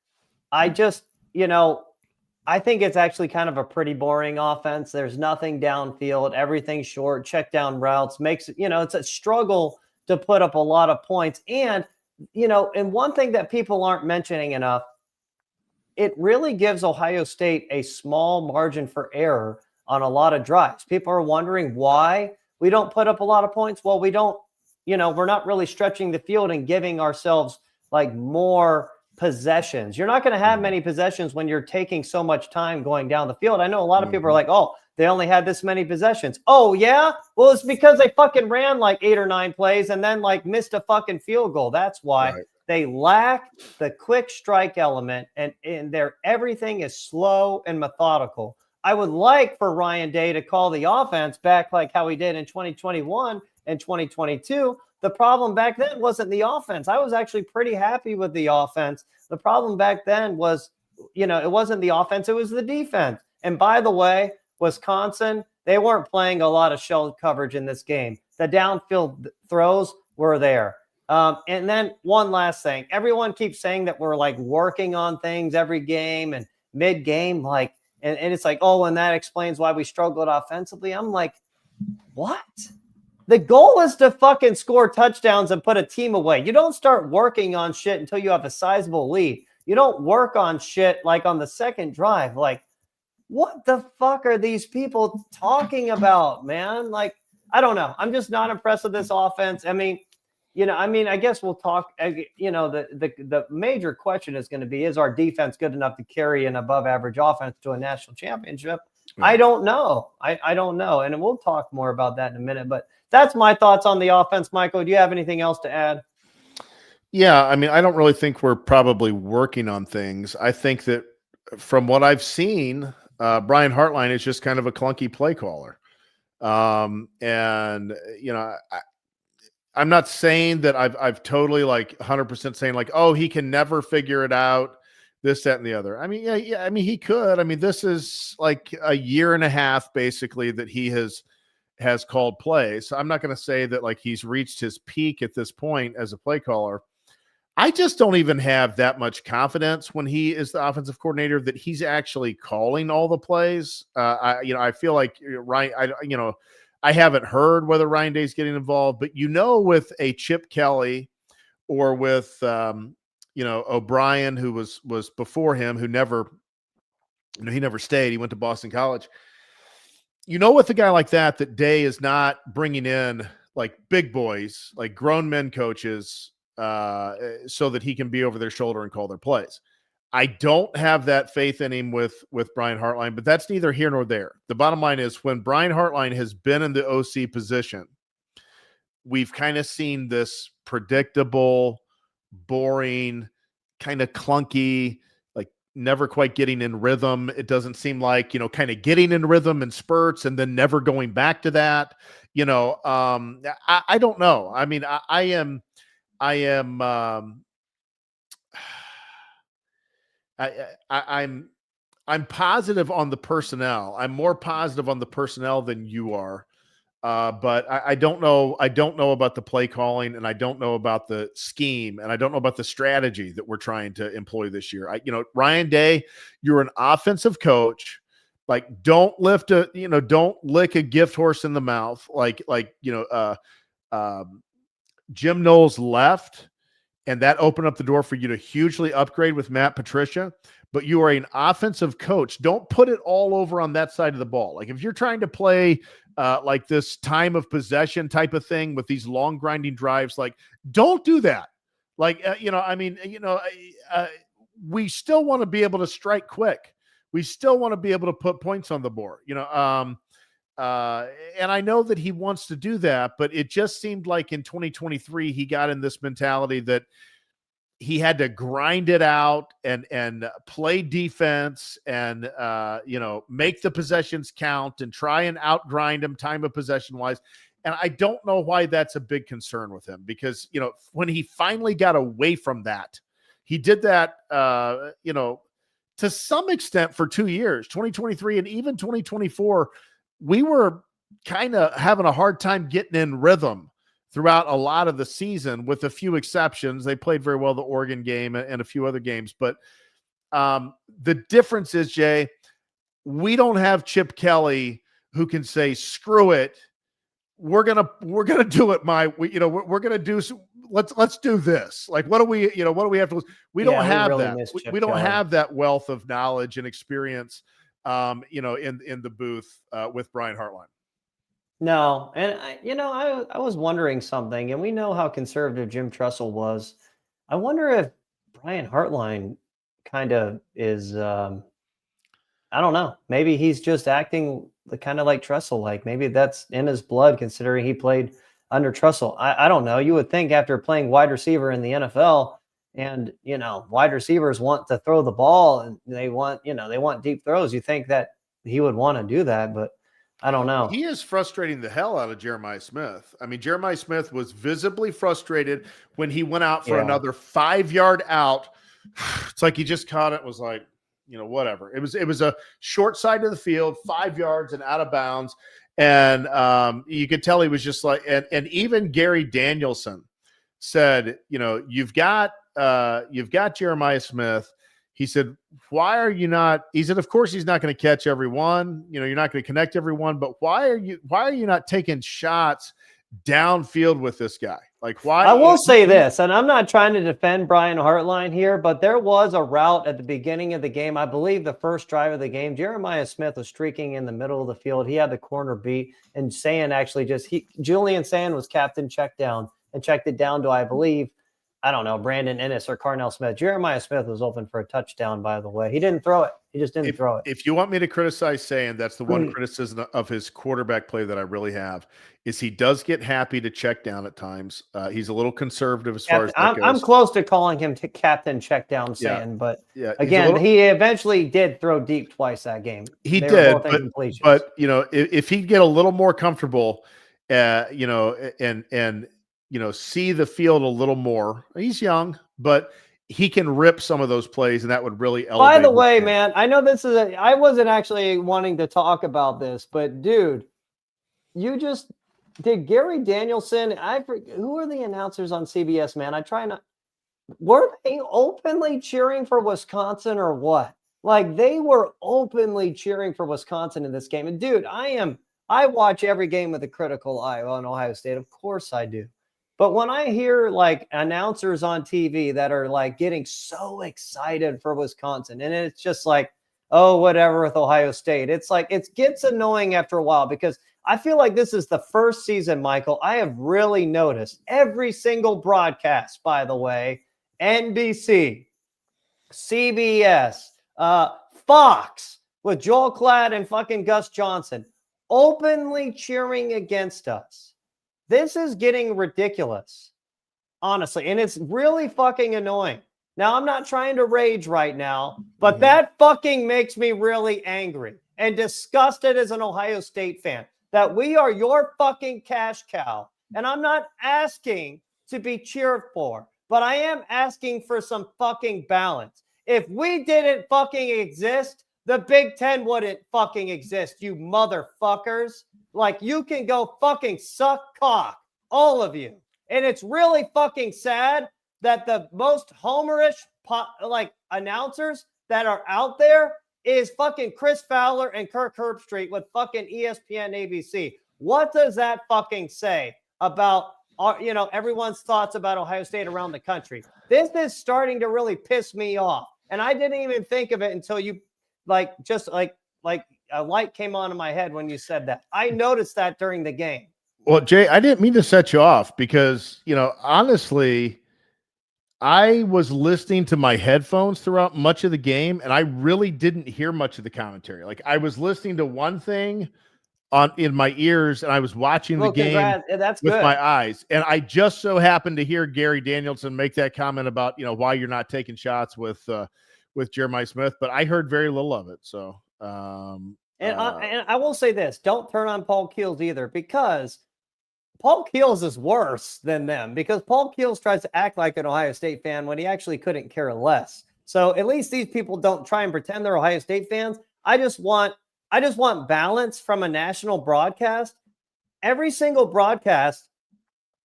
I just, I think it's actually kind of a pretty boring offense. There's nothing downfield, everything short, check down routes makes it, it's a struggle to put up a lot of points. And, and one thing that people aren't mentioning enough, it really gives Ohio State a small margin for error on a lot of drives. People are wondering why we don't put up a lot of points. Well, we don't, we're not really stretching the field and giving ourselves like more possessions. You're not going to have many possessions when you're taking so much time going down the field. I know a lot of people are like, oh, they only had this many possessions. Oh, yeah? Well, it's because they fucking ran like 8 or 9 plays and then like missed a fucking field goal. That's why they lack the quick strike element, and everything is slow and methodical. I would like for Ryan Day to call the offense back like how he did in 2021 and 2022. The problem back then wasn't the offense. I was actually pretty happy with the offense. The problem back then was, it wasn't the offense, it was the defense. And by the way, Wisconsin, they weren't playing a lot of shell coverage in this game. The downfield throws were there. And then one last thing. Everyone keeps saying that we're like working on things every game and mid-game, like, and it's like, oh, and that explains why we struggled offensively. I'm like, what? The goal is to fucking score touchdowns and put a team away. You don't start working on shit until you have a sizable lead. You don't work on shit like on the second drive. Like, what the fuck are these people talking about, man? Like, I don't know. I'm just not impressed with this offense. I mean, I guess we'll talk, the major question is going to be, is our defense good enough to carry an above average offense to a national championship? Yeah. I don't know. I don't know. And we'll talk more about that in a minute, but that's my thoughts on the offense. Michael, do you have anything else to add? Yeah. I mean, I don't really think we're probably working on things. I think that from what I've seen, Brian Hartline is just kind of a clunky play caller. And I'm not saying that I've totally like 100% saying like, oh, he can never figure it out, this, that, and the other. I mean, yeah. I mean, he could. I mean, this is like a year and a half basically that he has called plays. So I'm not going to say that like he's reached his peak at this point as a play caller. I just don't even have that much confidence when he is the offensive coordinator that he's actually calling all the plays. I feel like Ryan, I haven't heard whether Ryan Day's getting involved, but with a Chip Kelly or with O'Brien, who was before him, who never, he never stayed. He went to Boston College. With a guy like that Day is not bringing in like big boys, like grown men coaches, so that he can be over their shoulder and call their plays. I don't have that faith in him with Brian Hartline, but that's neither here nor there. The bottom line is when Brian Hartline has been in the OC position, we've kind of seen this predictable, boring, kind of clunky, like never quite getting in rhythm. It doesn't seem like, kind of getting in rhythm in spurts and then never going back to that. I don't know. I mean, I'm positive on the personnel. I'm more positive on the personnel than you are. But I don't know. I don't know about the play calling, and I don't know about the scheme, and I don't know about the strategy that we're trying to employ this year. Ryan Day, you're an offensive coach. Like, don't don't lick a gift horse in the mouth. Jim Knowles left, and that opened up the door for you to hugely upgrade with Matt Patricia. But you are an offensive coach. Don't put it all over on that side of the ball. Like, if you're trying to play like this time of possession type of thing with these long grinding drives, like, don't do that. Like, we still want to be able to strike quick. We still want to be able to put points on the board, and I know that he wants to do that, but it just seemed like in 2023, he got in this mentality that he had to grind it out and play defense and, make the possessions count and try and outgrind him time of possession wise. And I don't know why that's a big concern with him because, when he finally got away from that, he did that, to some extent for 2 years, 2023 and even 2024, we were kind of having a hard time getting in rhythm throughout a lot of the season, with a few exceptions. They played very well the Oregon game and a few other games. But the difference is, Jay, we don't have Chip Kelly who can say, screw it. We're gonna do it. We're gonna do. Let's do this. Like, what do we have to? We don't have really that. We don't have that wealth of knowledge and experience, in the booth with Brian Hartline. No, and I was wondering something, and we know how conservative Jim Tressel was. I wonder if Brian Hartline kind of is. I don't know. Maybe he's just acting kind of like Tressel. Like, maybe that's in his blood, considering he played under Tressel. I don't know. You would think after playing wide receiver in the NFL, and wide receivers want to throw the ball, and they want deep throws. You think that he would want to do that, but I don't know. He is frustrating the hell out of Jeremiah Smith. I mean, Jeremiah Smith was visibly frustrated when he went out for another 5-yard out. It's like he just caught it, was like, whatever. It was a short side of the field, 5 yards and out of bounds. And you could tell he was just like, and even Gary Danielson said, you've got Jeremiah Smith. He said, why are you not? He said, of course, he's not going to catch everyone. You're not going to connect everyone. But why are you not taking shots downfield with this guy? Like, why? I will say this, and I'm not trying to defend Brian Hartline here, but there was a route at the beginning of the game. I believe the first drive of the game, Jeremiah Smith was streaking in the middle of the field. He had the corner beat, and Sand actually Julian Sand was captain check down and checked it down to, I believe, I don't know, Brandon Ennis or Carnell Smith. Jeremiah Smith was open for a touchdown, by the way. He didn't throw it. He just didn't throw it. If you want me to criticize Saying, that's the one criticism of his quarterback play that I really have, is he does get happy to check down at times. He's a little conservative as far as that goes. I'm close to calling him Captain Checkdown Saying, but again, he eventually did throw deep twice that game. He did, but if he'd get a little more comfortable, and see the field a little more. He's young, but he can rip some of those plays, and that would really elevate. By the way, man, I know this is I wasn't actually wanting to talk about this, but dude, did Gary Danielson, who are the announcers on CBS, man? Were they openly cheering for Wisconsin or what? Like, they were openly cheering for Wisconsin in this game. And dude, I watch every game with a critical eye on Ohio State. Of course I do. But when I hear like announcers on TV that are like getting so excited for Wisconsin, and it's just like, oh, whatever with Ohio State, it's like, it gets annoying after a while, because I feel like this is the first season, Michael, I have really noticed every single broadcast, by the way, NBC, CBS, Fox with Joel Klatt and fucking Gus Johnson openly cheering against us. This is getting ridiculous, honestly, and it's really fucking annoying. Now, I'm not trying to rage right now, but that fucking makes me really angry and disgusted as an Ohio State fan that we are your fucking cash cow. And I'm not asking to be cheered for, but I am asking for some fucking balance. If we didn't fucking exist, the Big Ten wouldn't fucking exist, you motherfuckers. Like, you can go fucking suck cock, all of you. And it's really fucking sad that the most homerish announcers that are out there is fucking Chris Fowler and Kirk Herbstreit with fucking ESPN ABC. What does that fucking say about everyone's thoughts about Ohio State around the country? This is starting to really piss me off. And I didn't even think of it until you just a light came on in my head when you said that. I noticed that during the game. Well, Jay, I didn't mean to set you off because, honestly, I was listening to my headphones throughout much of the game, and I really didn't hear much of the commentary. Like, I was listening to one thing in my ears, and I was watching the game with my eyes. And I just so happened to hear Gary Danielson make that comment about, why you're not taking shots with Jeremiah Smith, but I heard very little of it. So, and I will say this: don't turn on Paul Keels either, because Paul Keels is worse than them, because Paul Keels tries to act like an Ohio State fan when he actually couldn't care less. So at least these people don't try and pretend they're Ohio State fans. I just want balance from a national broadcast. Every single broadcast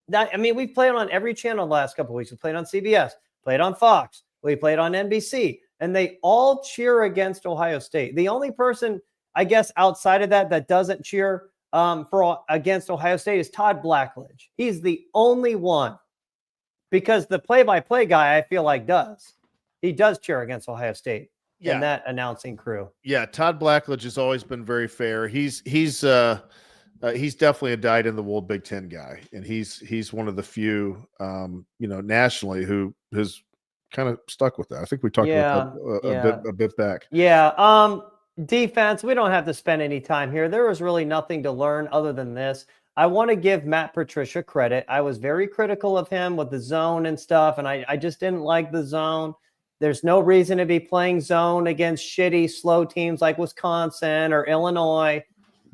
we've played on every channel the last couple of weeks. We played on CBS, played on Fox, we played on NBC, and they all cheer against Ohio State. The only person, I guess, outside of that doesn't cheer against Ohio State is Todd Blackledge. He's the only one, because the play-by-play guy, I feel like, he does cheer against Ohio State in that announcing crew. Yeah, Todd Blackledge has always been very fair. He's definitely a dyed-in-the-wool Big Ten guy, and he's one of the few, nationally who has kind of stuck with that. I think we talked about that a bit back. Yeah. Defense, we don't have to spend any time here. There was really nothing to learn other than this. I want to give Matt Patricia credit. I was very critical of him with the zone and stuff, and I just didn't like the zone. There's no reason to be playing zone against shitty, slow teams like Wisconsin or Illinois.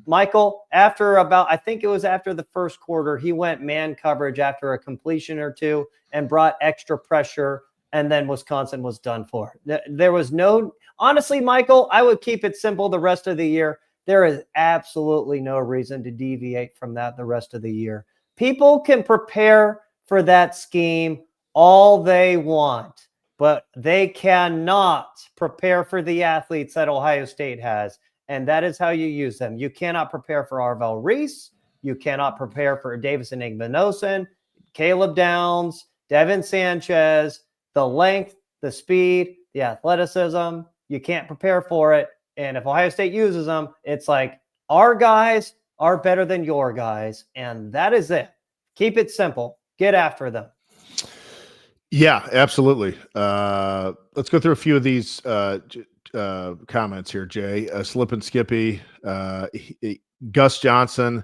Michael, I think it was after the first quarter, he went man coverage after a completion or two and brought extra pressure, and then Wisconsin was done for. There was honestly, Michael, I would keep it simple the rest of the year. There is absolutely no reason to deviate from that the rest of the year. People can prepare for that scheme all they want, but they cannot prepare for the athletes that Ohio State has, and that is how you use them. You cannot prepare for Arvell Reese. You cannot prepare for Davison Igbinosun, Caleb Downs, Devin Sanchez, the length, the speed, the athleticism. You can't prepare for it. And if Ohio State uses them, it's like, our guys are better than your guys. And that is it. Keep it simple. Get after them. Yeah, absolutely. Let's go through a few of these comments here, Jay. Slip and Skippy. Gus Johnson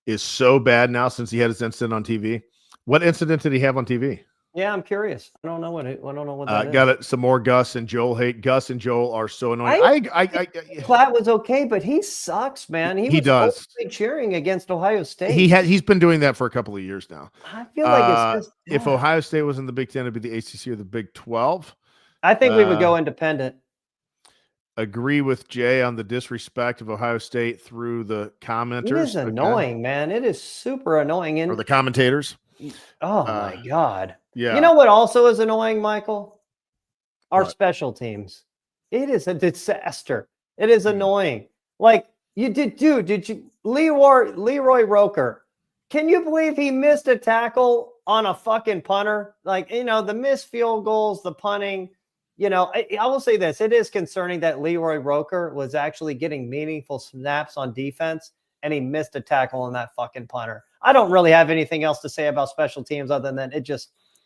is so bad now since he had his incident on TV. What incident did he have on TV? Yeah, I'm curious. I don't know what that Got is. it. Some more Gus and Joel hate. Gus and Joel are so annoying. Platt was okay, but he sucks, man. He was does. openly cheering against Ohio State. He's been doing that for a couple of years now. I feel like it's just if Ohio State was in the Big Ten, it'd be the ACC or the Big 12. I think we would go independent. Agree with Jay on the disrespect of Ohio State through the commenters. It is annoying, man. It is super annoying. Or the commentators. Oh my God. Yeah. You know what also is annoying, Michael? Our What? special teams. It is a disaster. It is annoying. Like did you Leroy Roker? Can you believe he missed a tackle on a fucking punter? Like, the missed field goals, the punting. I will say this. It is concerning that Leroy Roker was actually getting meaningful snaps on defense and he missed a tackle on that fucking punter. I don't really have anything else to say about special teams other than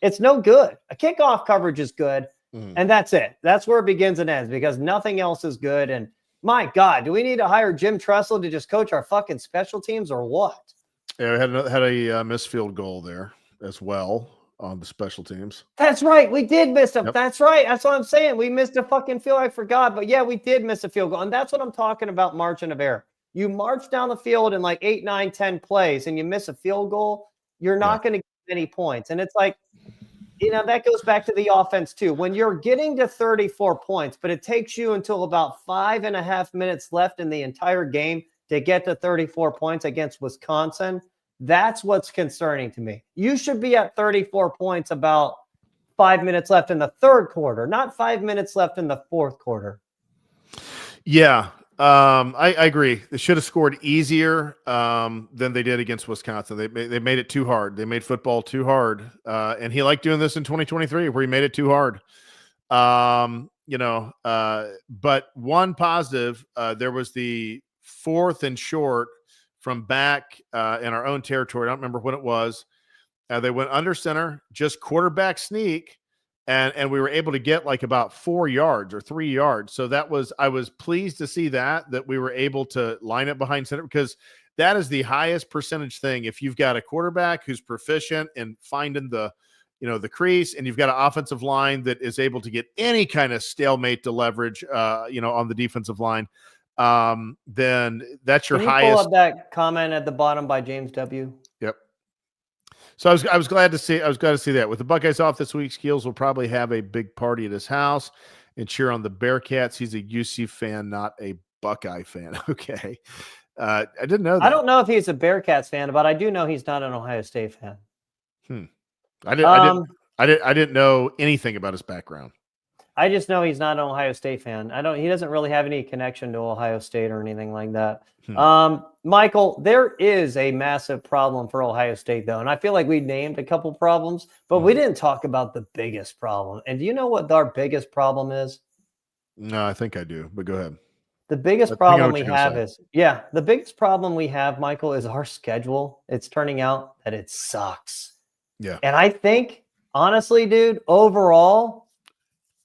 it's no good. A kickoff coverage is good, and that's it. That's where it begins and ends because nothing else is good. And my God, do we need to hire Jim Tressel to just coach our fucking special teams or what? Yeah, we had a missed field goal there as well on the special teams. That's right. We did miss them. Yep. That's right. That's what I'm saying. We missed a fucking field. I forgot. But yeah, we did miss a field goal. And that's what I'm talking about, margin of error. You march down the field in like 8, 9, 10 plays and you miss a field goal, you're not going to get any points. And it's like, that goes back to the offense too. When you're getting to 34 points, but it takes you until about 5.5 minutes left in the entire game to get to 34 points against Wisconsin, that's what's concerning to me. You should be at 34 points about 5 minutes left in the third quarter, not 5 minutes left in the fourth quarter. Yeah, I agree. They should have scored easier than they did against Wisconsin. They made it too hard. They made football too hard. And he liked doing this in 2023 where he made it too hard. But one positive, there was the 4th and short from back in our own territory. I don't remember when it was. They went under center, just quarterback sneak. And we were able to get like about 4 yards or 3 yards. So I was pleased to see that we were able to line up behind center because that is the highest percentage thing. If you've got a quarterback who's proficient in finding the crease and you've got an offensive line that is able to get any kind of stalemate to leverage, on the defensive line, then that's your highest. Pull up that comment at the bottom by James W. Yep. So I was glad to see that. With the Buckeyes off this week, Skeels will probably have a big party at his house and cheer on the Bearcats. He's a UC fan, not a Buckeye fan. Okay. I didn't know that. I don't know if he's a Bearcats fan, but I do know he's not an Ohio State fan. I didn't know anything about his background. I just know he's not an Ohio State fan. He doesn't really have any connection to Ohio State or anything like that. Michael, there is a massive problem for Ohio State, though. And I feel like we named a couple problems, but we didn't talk about the biggest problem. And do you know what our biggest problem is? No, I think I do, but go ahead. The biggest problem we have the biggest problem we have, Michael, is our schedule. It's turning out that it sucks. Yeah. And I think, honestly, dude, overall,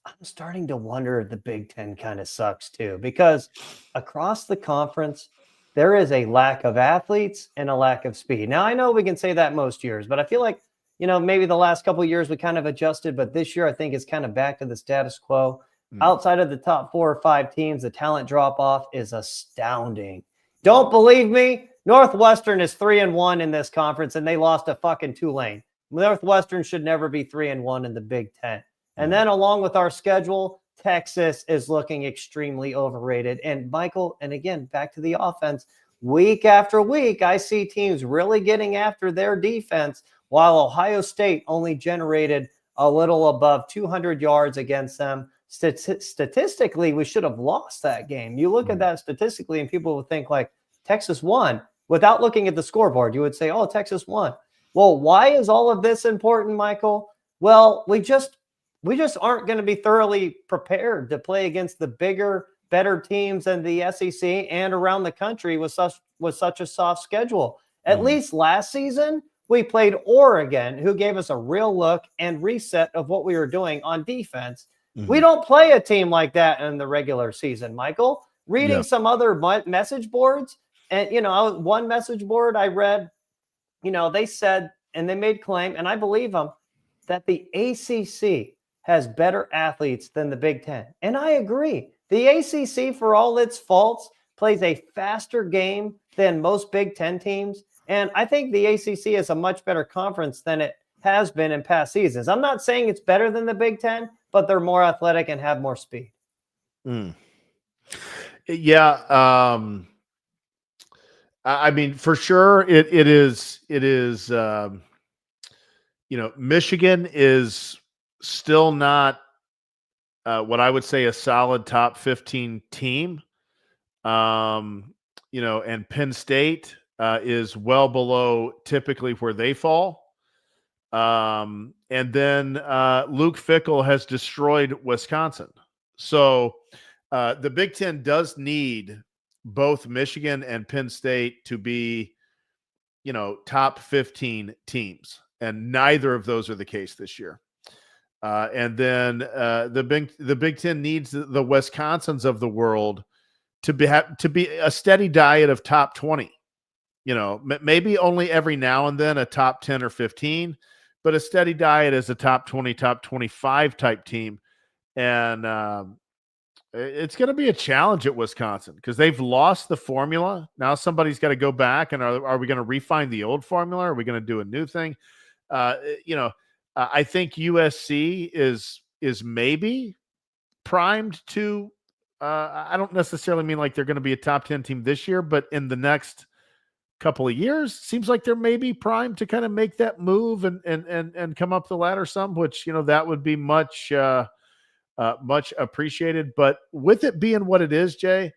I'm starting to wonder if the Big Ten kind of sucks too, because across the conference, there is a lack of athletes and a lack of speed. Now, I know we can say that most years, but I feel like, maybe the last couple of years we kind of adjusted, but this year I think it's kind of back to the status quo. Outside of the top 4 or 5 teams, the talent drop-off is astounding. Don't believe me? Northwestern is 3-1 in this conference, and they lost to fucking Tulane. Northwestern should never be 3-1 in the Big Ten. And then along with our schedule, Texas is looking extremely overrated. And Michael, and again, back to the offense, week after week, I see teams really getting after their defense, while Ohio State only generated a little above 200 yards against them. Statistically, we should have lost that game. You look at that statistically, and people would think like Texas won. Without looking at the scoreboard, you would say, oh, Texas won. Well, why is all of this important, Michael? Well, we just aren't going to be thoroughly prepared to play against the bigger, better teams in the SEC and around the country with such a soft schedule. At least last season, we played Oregon, who gave us a real look and reset of what we were doing on defense. We don't play a team like that in the regular season, Michael. Reading some other message boards, and one message board I read, they said, and they made claim, and I believe them, that the ACC has better athletes than the Big Ten. And I agree. The ACC, for all its faults, plays a faster game than most Big Ten teams. And I think the ACC is a much better conference than it has been in past seasons. I'm not saying it's better than the Big Ten, but they're more athletic and have more speed. Yeah. I mean, for sure, it is. Michigan is still not what I would say a solid top 15 team. And Penn State is well below typically where they fall. And then Luke Fickell has destroyed Wisconsin. So the Big Ten does need both Michigan and Penn State to be, top 15 teams. And neither of those are the case this year. And then the Big Ten needs the Wisconsins of the world to be a steady diet of top 20. Maybe only every now and then a top 10 or 15, but a steady diet as a top 20, top 25 type team. And it's going to be a challenge at Wisconsin because they've lost the formula. Now somebody's got to go back, and are we going to refine the old formula? Are we going to do a new thing? I think USC is maybe primed to. I don't necessarily mean like they're going to be a top 10 team this year, but in the next couple of years, seems like they're maybe primed to kind of make that move and come up the ladder some, which that would be much appreciated. But with it being what it is, Jay,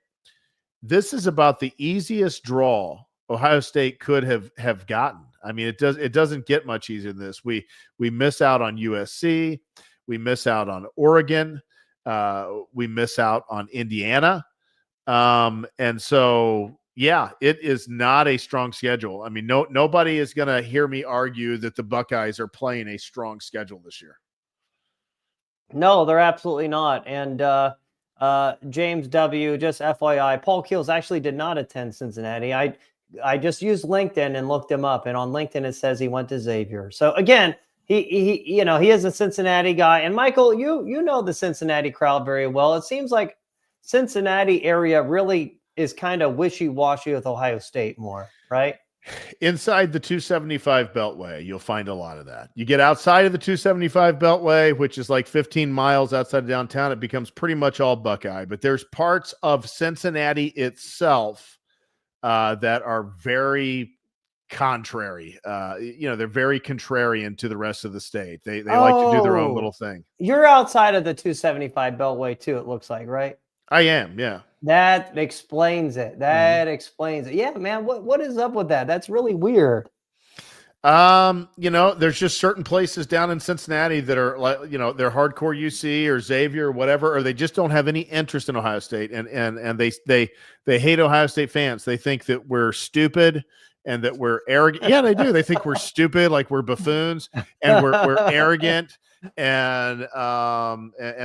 this is about the easiest draw Ohio State could have gotten. I mean, it doesn't get much easier than this. We miss out on USC, we miss out on Oregon, we miss out on Indiana, and so yeah, it is not a strong schedule. I mean, nobody is going to hear me argue that the Buckeyes are playing a strong schedule this year. No, they're absolutely not. And James W., just FYI, Paul Keels actually did not attend Cincinnati. I just used LinkedIn and looked him up, and on LinkedIn it says he went to Xavier. So again, he is a Cincinnati guy. And Michael, you know the Cincinnati crowd very well. It seems like Cincinnati area really is kind of wishy-washy with Ohio State more, right? Inside the 275 Beltway, you'll find a lot of that. You get outside of the 275 Beltway, which is like 15 miles outside of downtown, it becomes pretty much all Buckeye. But there's parts of Cincinnati itself that are very contrary. They're very contrarian to the rest of the state. They like to do their own little thing. You're outside of the 275 Beltway too, it looks like, right? I am, yeah. That explains it. Explains it. Yeah, man. What is up with that? That's really weird. There's just certain places down in Cincinnati that are like, they're hardcore UC or Xavier or whatever, or they just don't have any interest in Ohio State, and they hate Ohio State fans. They think that we're stupid and that we're arrogant. Yeah, they do. They think we're stupid, like we're buffoons, and we're arrogant. And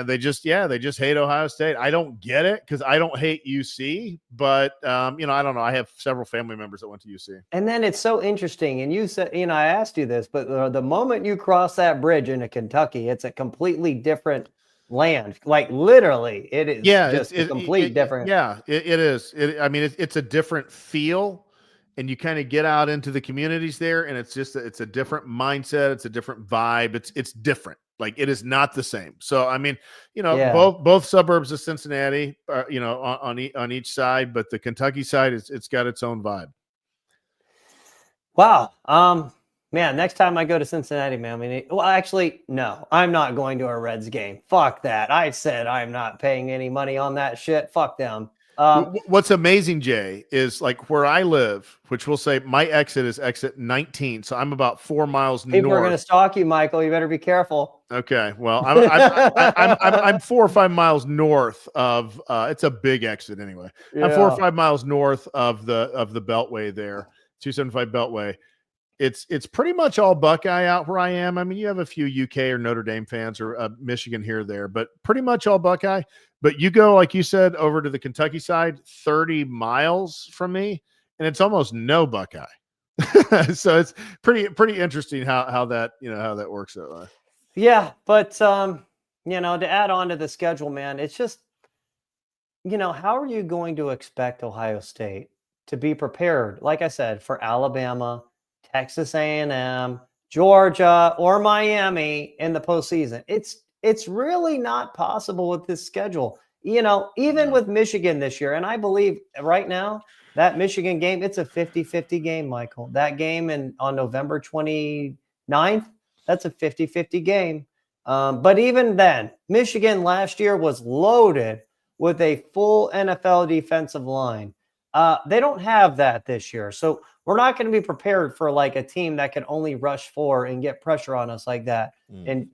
they just hate Ohio State. I don't get it because I don't hate UC, but I don't know. I have several family members that went to UC. And then it's so interesting. And you said, I asked you this, but the moment you cross that bridge into Kentucky, it's a completely different land. Like literally, it is. Yeah, just a complete different. Yeah, it is. It's a different feel. And you kind of get out into the communities there, and it's a different mindset. It's a different vibe. It's different. Like it is not the same. So I mean, both suburbs of Cincinnati, on each side, but the Kentucky side it's got its own vibe. Wow. Man, next time I go to Cincinnati, man, actually, no, I'm not going to a Reds game. Fuck that. I said I'm not paying any money on that shit. Fuck them. What's amazing, Jay, is like where I live, which we'll say my exit is exit 19. So I'm about 4 miles north. People are going to stalk you, Michael. You better be careful. Okay. Well, I'm 4 or 5 miles north of, it's a big exit anyway. Yeah. I'm 4 or 5 miles north of the Beltway there, 275 Beltway. it's pretty much all Buckeye out where I am. I mean, you have a few UK or Notre Dame fans or Michigan here or there, but pretty much all Buckeye. But you go, like you said, over to the Kentucky side, 30 miles from me, and it's almost no Buckeye. So it's pretty interesting how that how that works that way. Yeah, but to add on to the schedule, man, it's just how are you going to expect Ohio State to be prepared, like I said, for Alabama, Texas A&M, Georgia, or Miami in the postseason? It's really not possible with this schedule. Even with Michigan this year, and I believe right now that Michigan game, it's a 50-50 game, Michael. That game on November 29th, that's a 50-50 game. But even then, Michigan last year was loaded with a full NFL defensive line. They don't have that this year. So we're not going to be prepared for like a team that can only rush 4 and get pressure on us like that. And,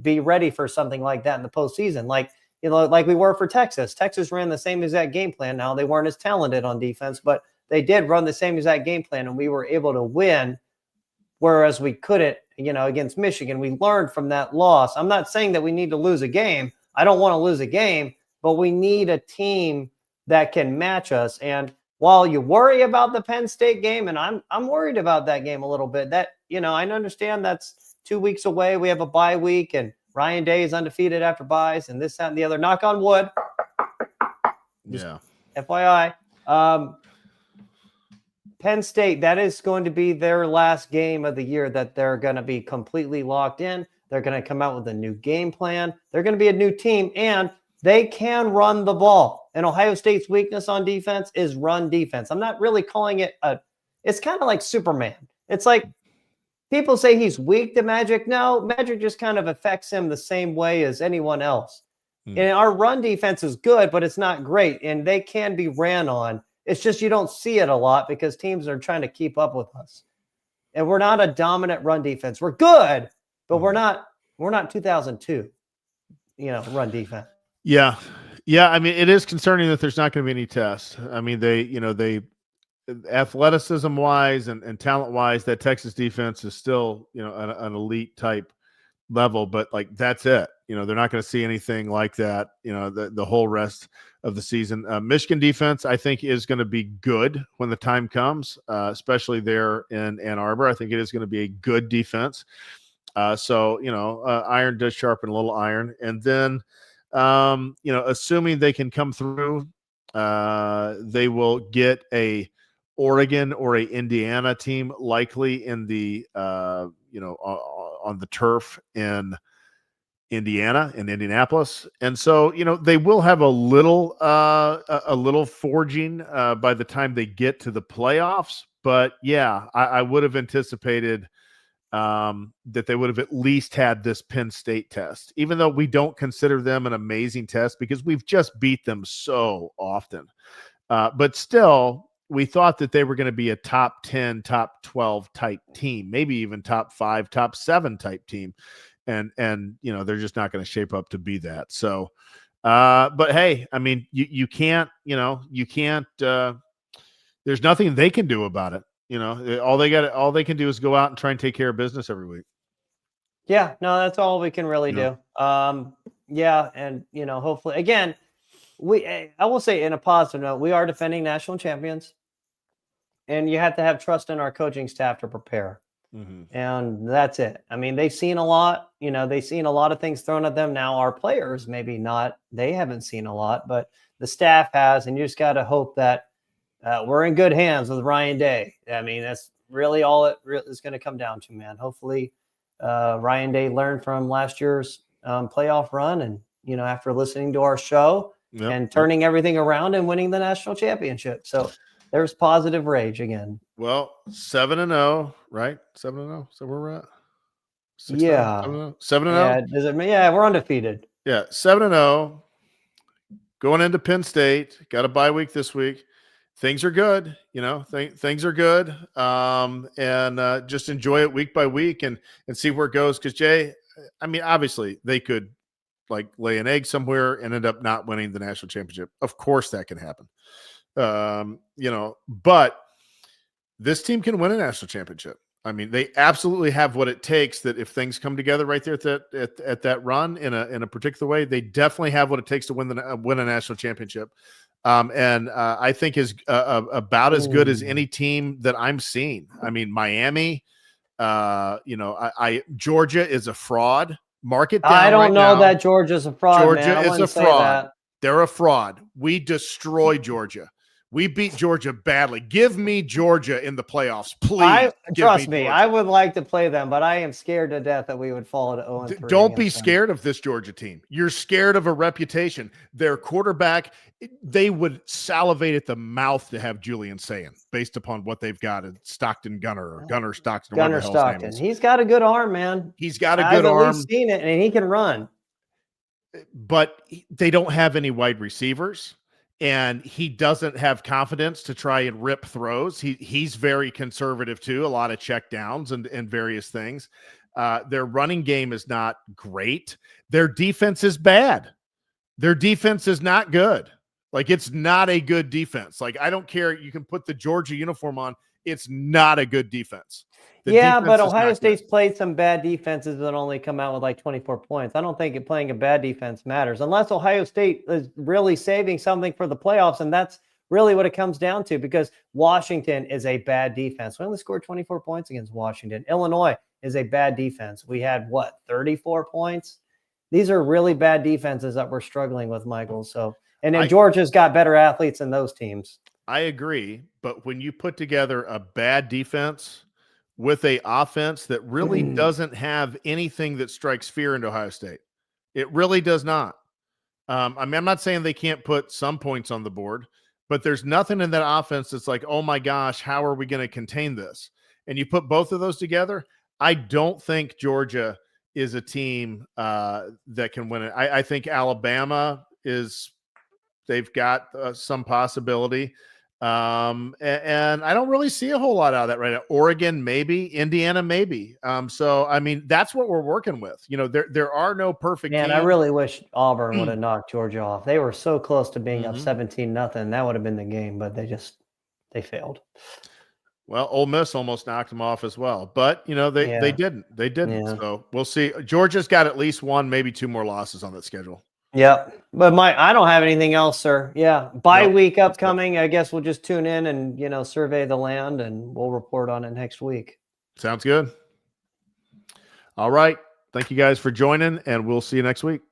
be ready for something like that in the postseason. Like we were for Texas. Texas ran the same exact game plan. Now they weren't as talented on defense, but they did run the same exact game plan and we were able to win. Whereas we couldn't, against Michigan. We learned from that loss. I'm not saying that we need to lose a game. I don't want to lose a game, but we need a team that can match us. And while you worry about the Penn State game, and I'm worried about that game a little bit, that, I understand that's 2 weeks away. We have a bye week and Ryan Day is undefeated after buys and this, that, and the other. Knock on wood. Yeah. FYI. Penn State, that is going to be their last game of the year that they're going to be completely locked in. They're going to come out with a new game plan. They're going to be a new team, and they can run the ball. And Ohio State's weakness on defense is run defense. I'm not really calling it it's kind of like Superman. It's like people say he's weak to Magic. No, Magic just kind of affects him the same way as anyone else. And our run defense is good, but it's not great, and they can be ran on. It's just you don't see it a lot because teams are trying to keep up with us. And we're not a dominant run defense. We're good, but we're not 2002, run defense. Yeah. Yeah. I mean, it is concerning that there's not going to be any tests. I mean, they athleticism wise and talent wise, that Texas defense is still, an elite type level, but like, that's it. They're not going to see anything like that, the whole rest of the season. Michigan defense, I think, is going to be good when the time comes, especially there in Ann Arbor. I think it is going to be a good defense. So, iron does sharpen a little iron. And then, assuming they can come through, they will get a Oregon or a Indiana team likely in the, on the turf in Indiana and Indianapolis. And so, they will have a little forging by the time they get to the playoffs. But yeah, I would have anticipated that they would have at least had this Penn State test, even though we don't consider them an amazing test because we've just beat them so often. But still, we thought that they were going to be a top 10, top 12 type team, maybe even top 5, top 7 type team. And they're just not going to shape up to be that. So, but hey, I mean, you can't, there's nothing they can do about it. All they can do is go out and try and take care of business every week. Yeah, no, that's all we can really do. Yeah. And, hopefully again, I will say in a positive note, we are defending national champions and you have to have trust in our coaching staff to prepare. And that's it. I mean, they've seen a lot, they've seen a lot of things thrown at them. Now our players, maybe not, they haven't seen a lot, but the staff has, and you just got to hope that we're in good hands with Ryan Day. I mean, that's really all it is going to come down to, man. Hopefully Ryan Day learned from last year's playoff run. And, after listening to our show and turning everything around and winning the national championship. So there's positive rage again. Well, 7-0, right? 7-0. So where we're at? 7-0. 7-0. Yeah, we're undefeated. Yeah, 7-0. Going into Penn State. Got a bye week this week. Things are good. Things are good. And just enjoy it week by week and see where it goes. Because Jay, I mean, obviously they could like lay an egg somewhere and end up not winning the national championship. Of course, that can happen. But this team can win a national championship. I mean, they absolutely have what it takes. That if things come together right there at that run in a particular way, they definitely have what it takes to win a national championship. And I think is about as good as any team that I'm seeing. I mean, Miami. Georgia is a fraud. Mark it down. I don't right know now. that Georgia's a fraud. Georgia man. is a fraud. They're a fraud. We destroy Georgia. We beat Georgia badly. Give me Georgia in the playoffs, please. Trust me, I would like to play them, but I am scared to death that we would fall to 0-3. Don't be scared of this Georgia team. You're scared of a reputation. Their quarterback, they would salivate at the mouth to have Julian Sayin based upon what they've got in Stockton Gunner Stockton. Gunner Stockton. He's got a good arm, man. He's got a good arm. I've at least seen it, and he can run. But they don't have any wide receivers. And he doesn't have confidence to try and rip throws. He's very conservative too. A lot of check downs and various things. Their running game is not great. Their defense is bad. Their defense is not good. Like, it's not a good defense. Like, I don't care. You can put the Georgia uniform on. It's not a good defense. But Ohio State's played some bad defenses that only come out with like 24 points. I don't think playing a bad defense matters unless Ohio State is really saving something for the playoffs. And that's really what it comes down to, because Washington is a bad defense. We only scored 24 points against Washington. Illinois is a bad defense. We had 34 points. These are really bad defenses that we're struggling with, Michael. So, and then Georgia's got better athletes than those teams. I agree. But when you put together a bad defense with a offense that really doesn't have anything that strikes fear into Ohio State, it really does not. I mean, I'm not saying they can't put some points on the board, but there's nothing in that offense that's like, oh my gosh, how are we going to contain this? And you put both of those together, I don't think Georgia is a team that can win it. I think Alabama they've got some possibility. And I don't really see a whole lot out of that right now. Oregon, maybe. Indiana, maybe. So, I mean, that's what we're working with. You know, there are no perfect teams. I really wish Auburn would have knocked Georgia off. They were so close to being up 17-0. That would have been the game, but they failed. Well, Ole Miss almost knocked them off as well. But, you know, they didn't. They didn't. Yeah. So we'll see. Georgia's got at least one, maybe two more losses on that schedule. Yeah, but I don't have anything else, sir. Yeah, bye week upcoming. I guess we'll just tune in and, survey the land, and we'll report on it next week. Sounds good. All right. Thank you guys for joining, and we'll see you next week.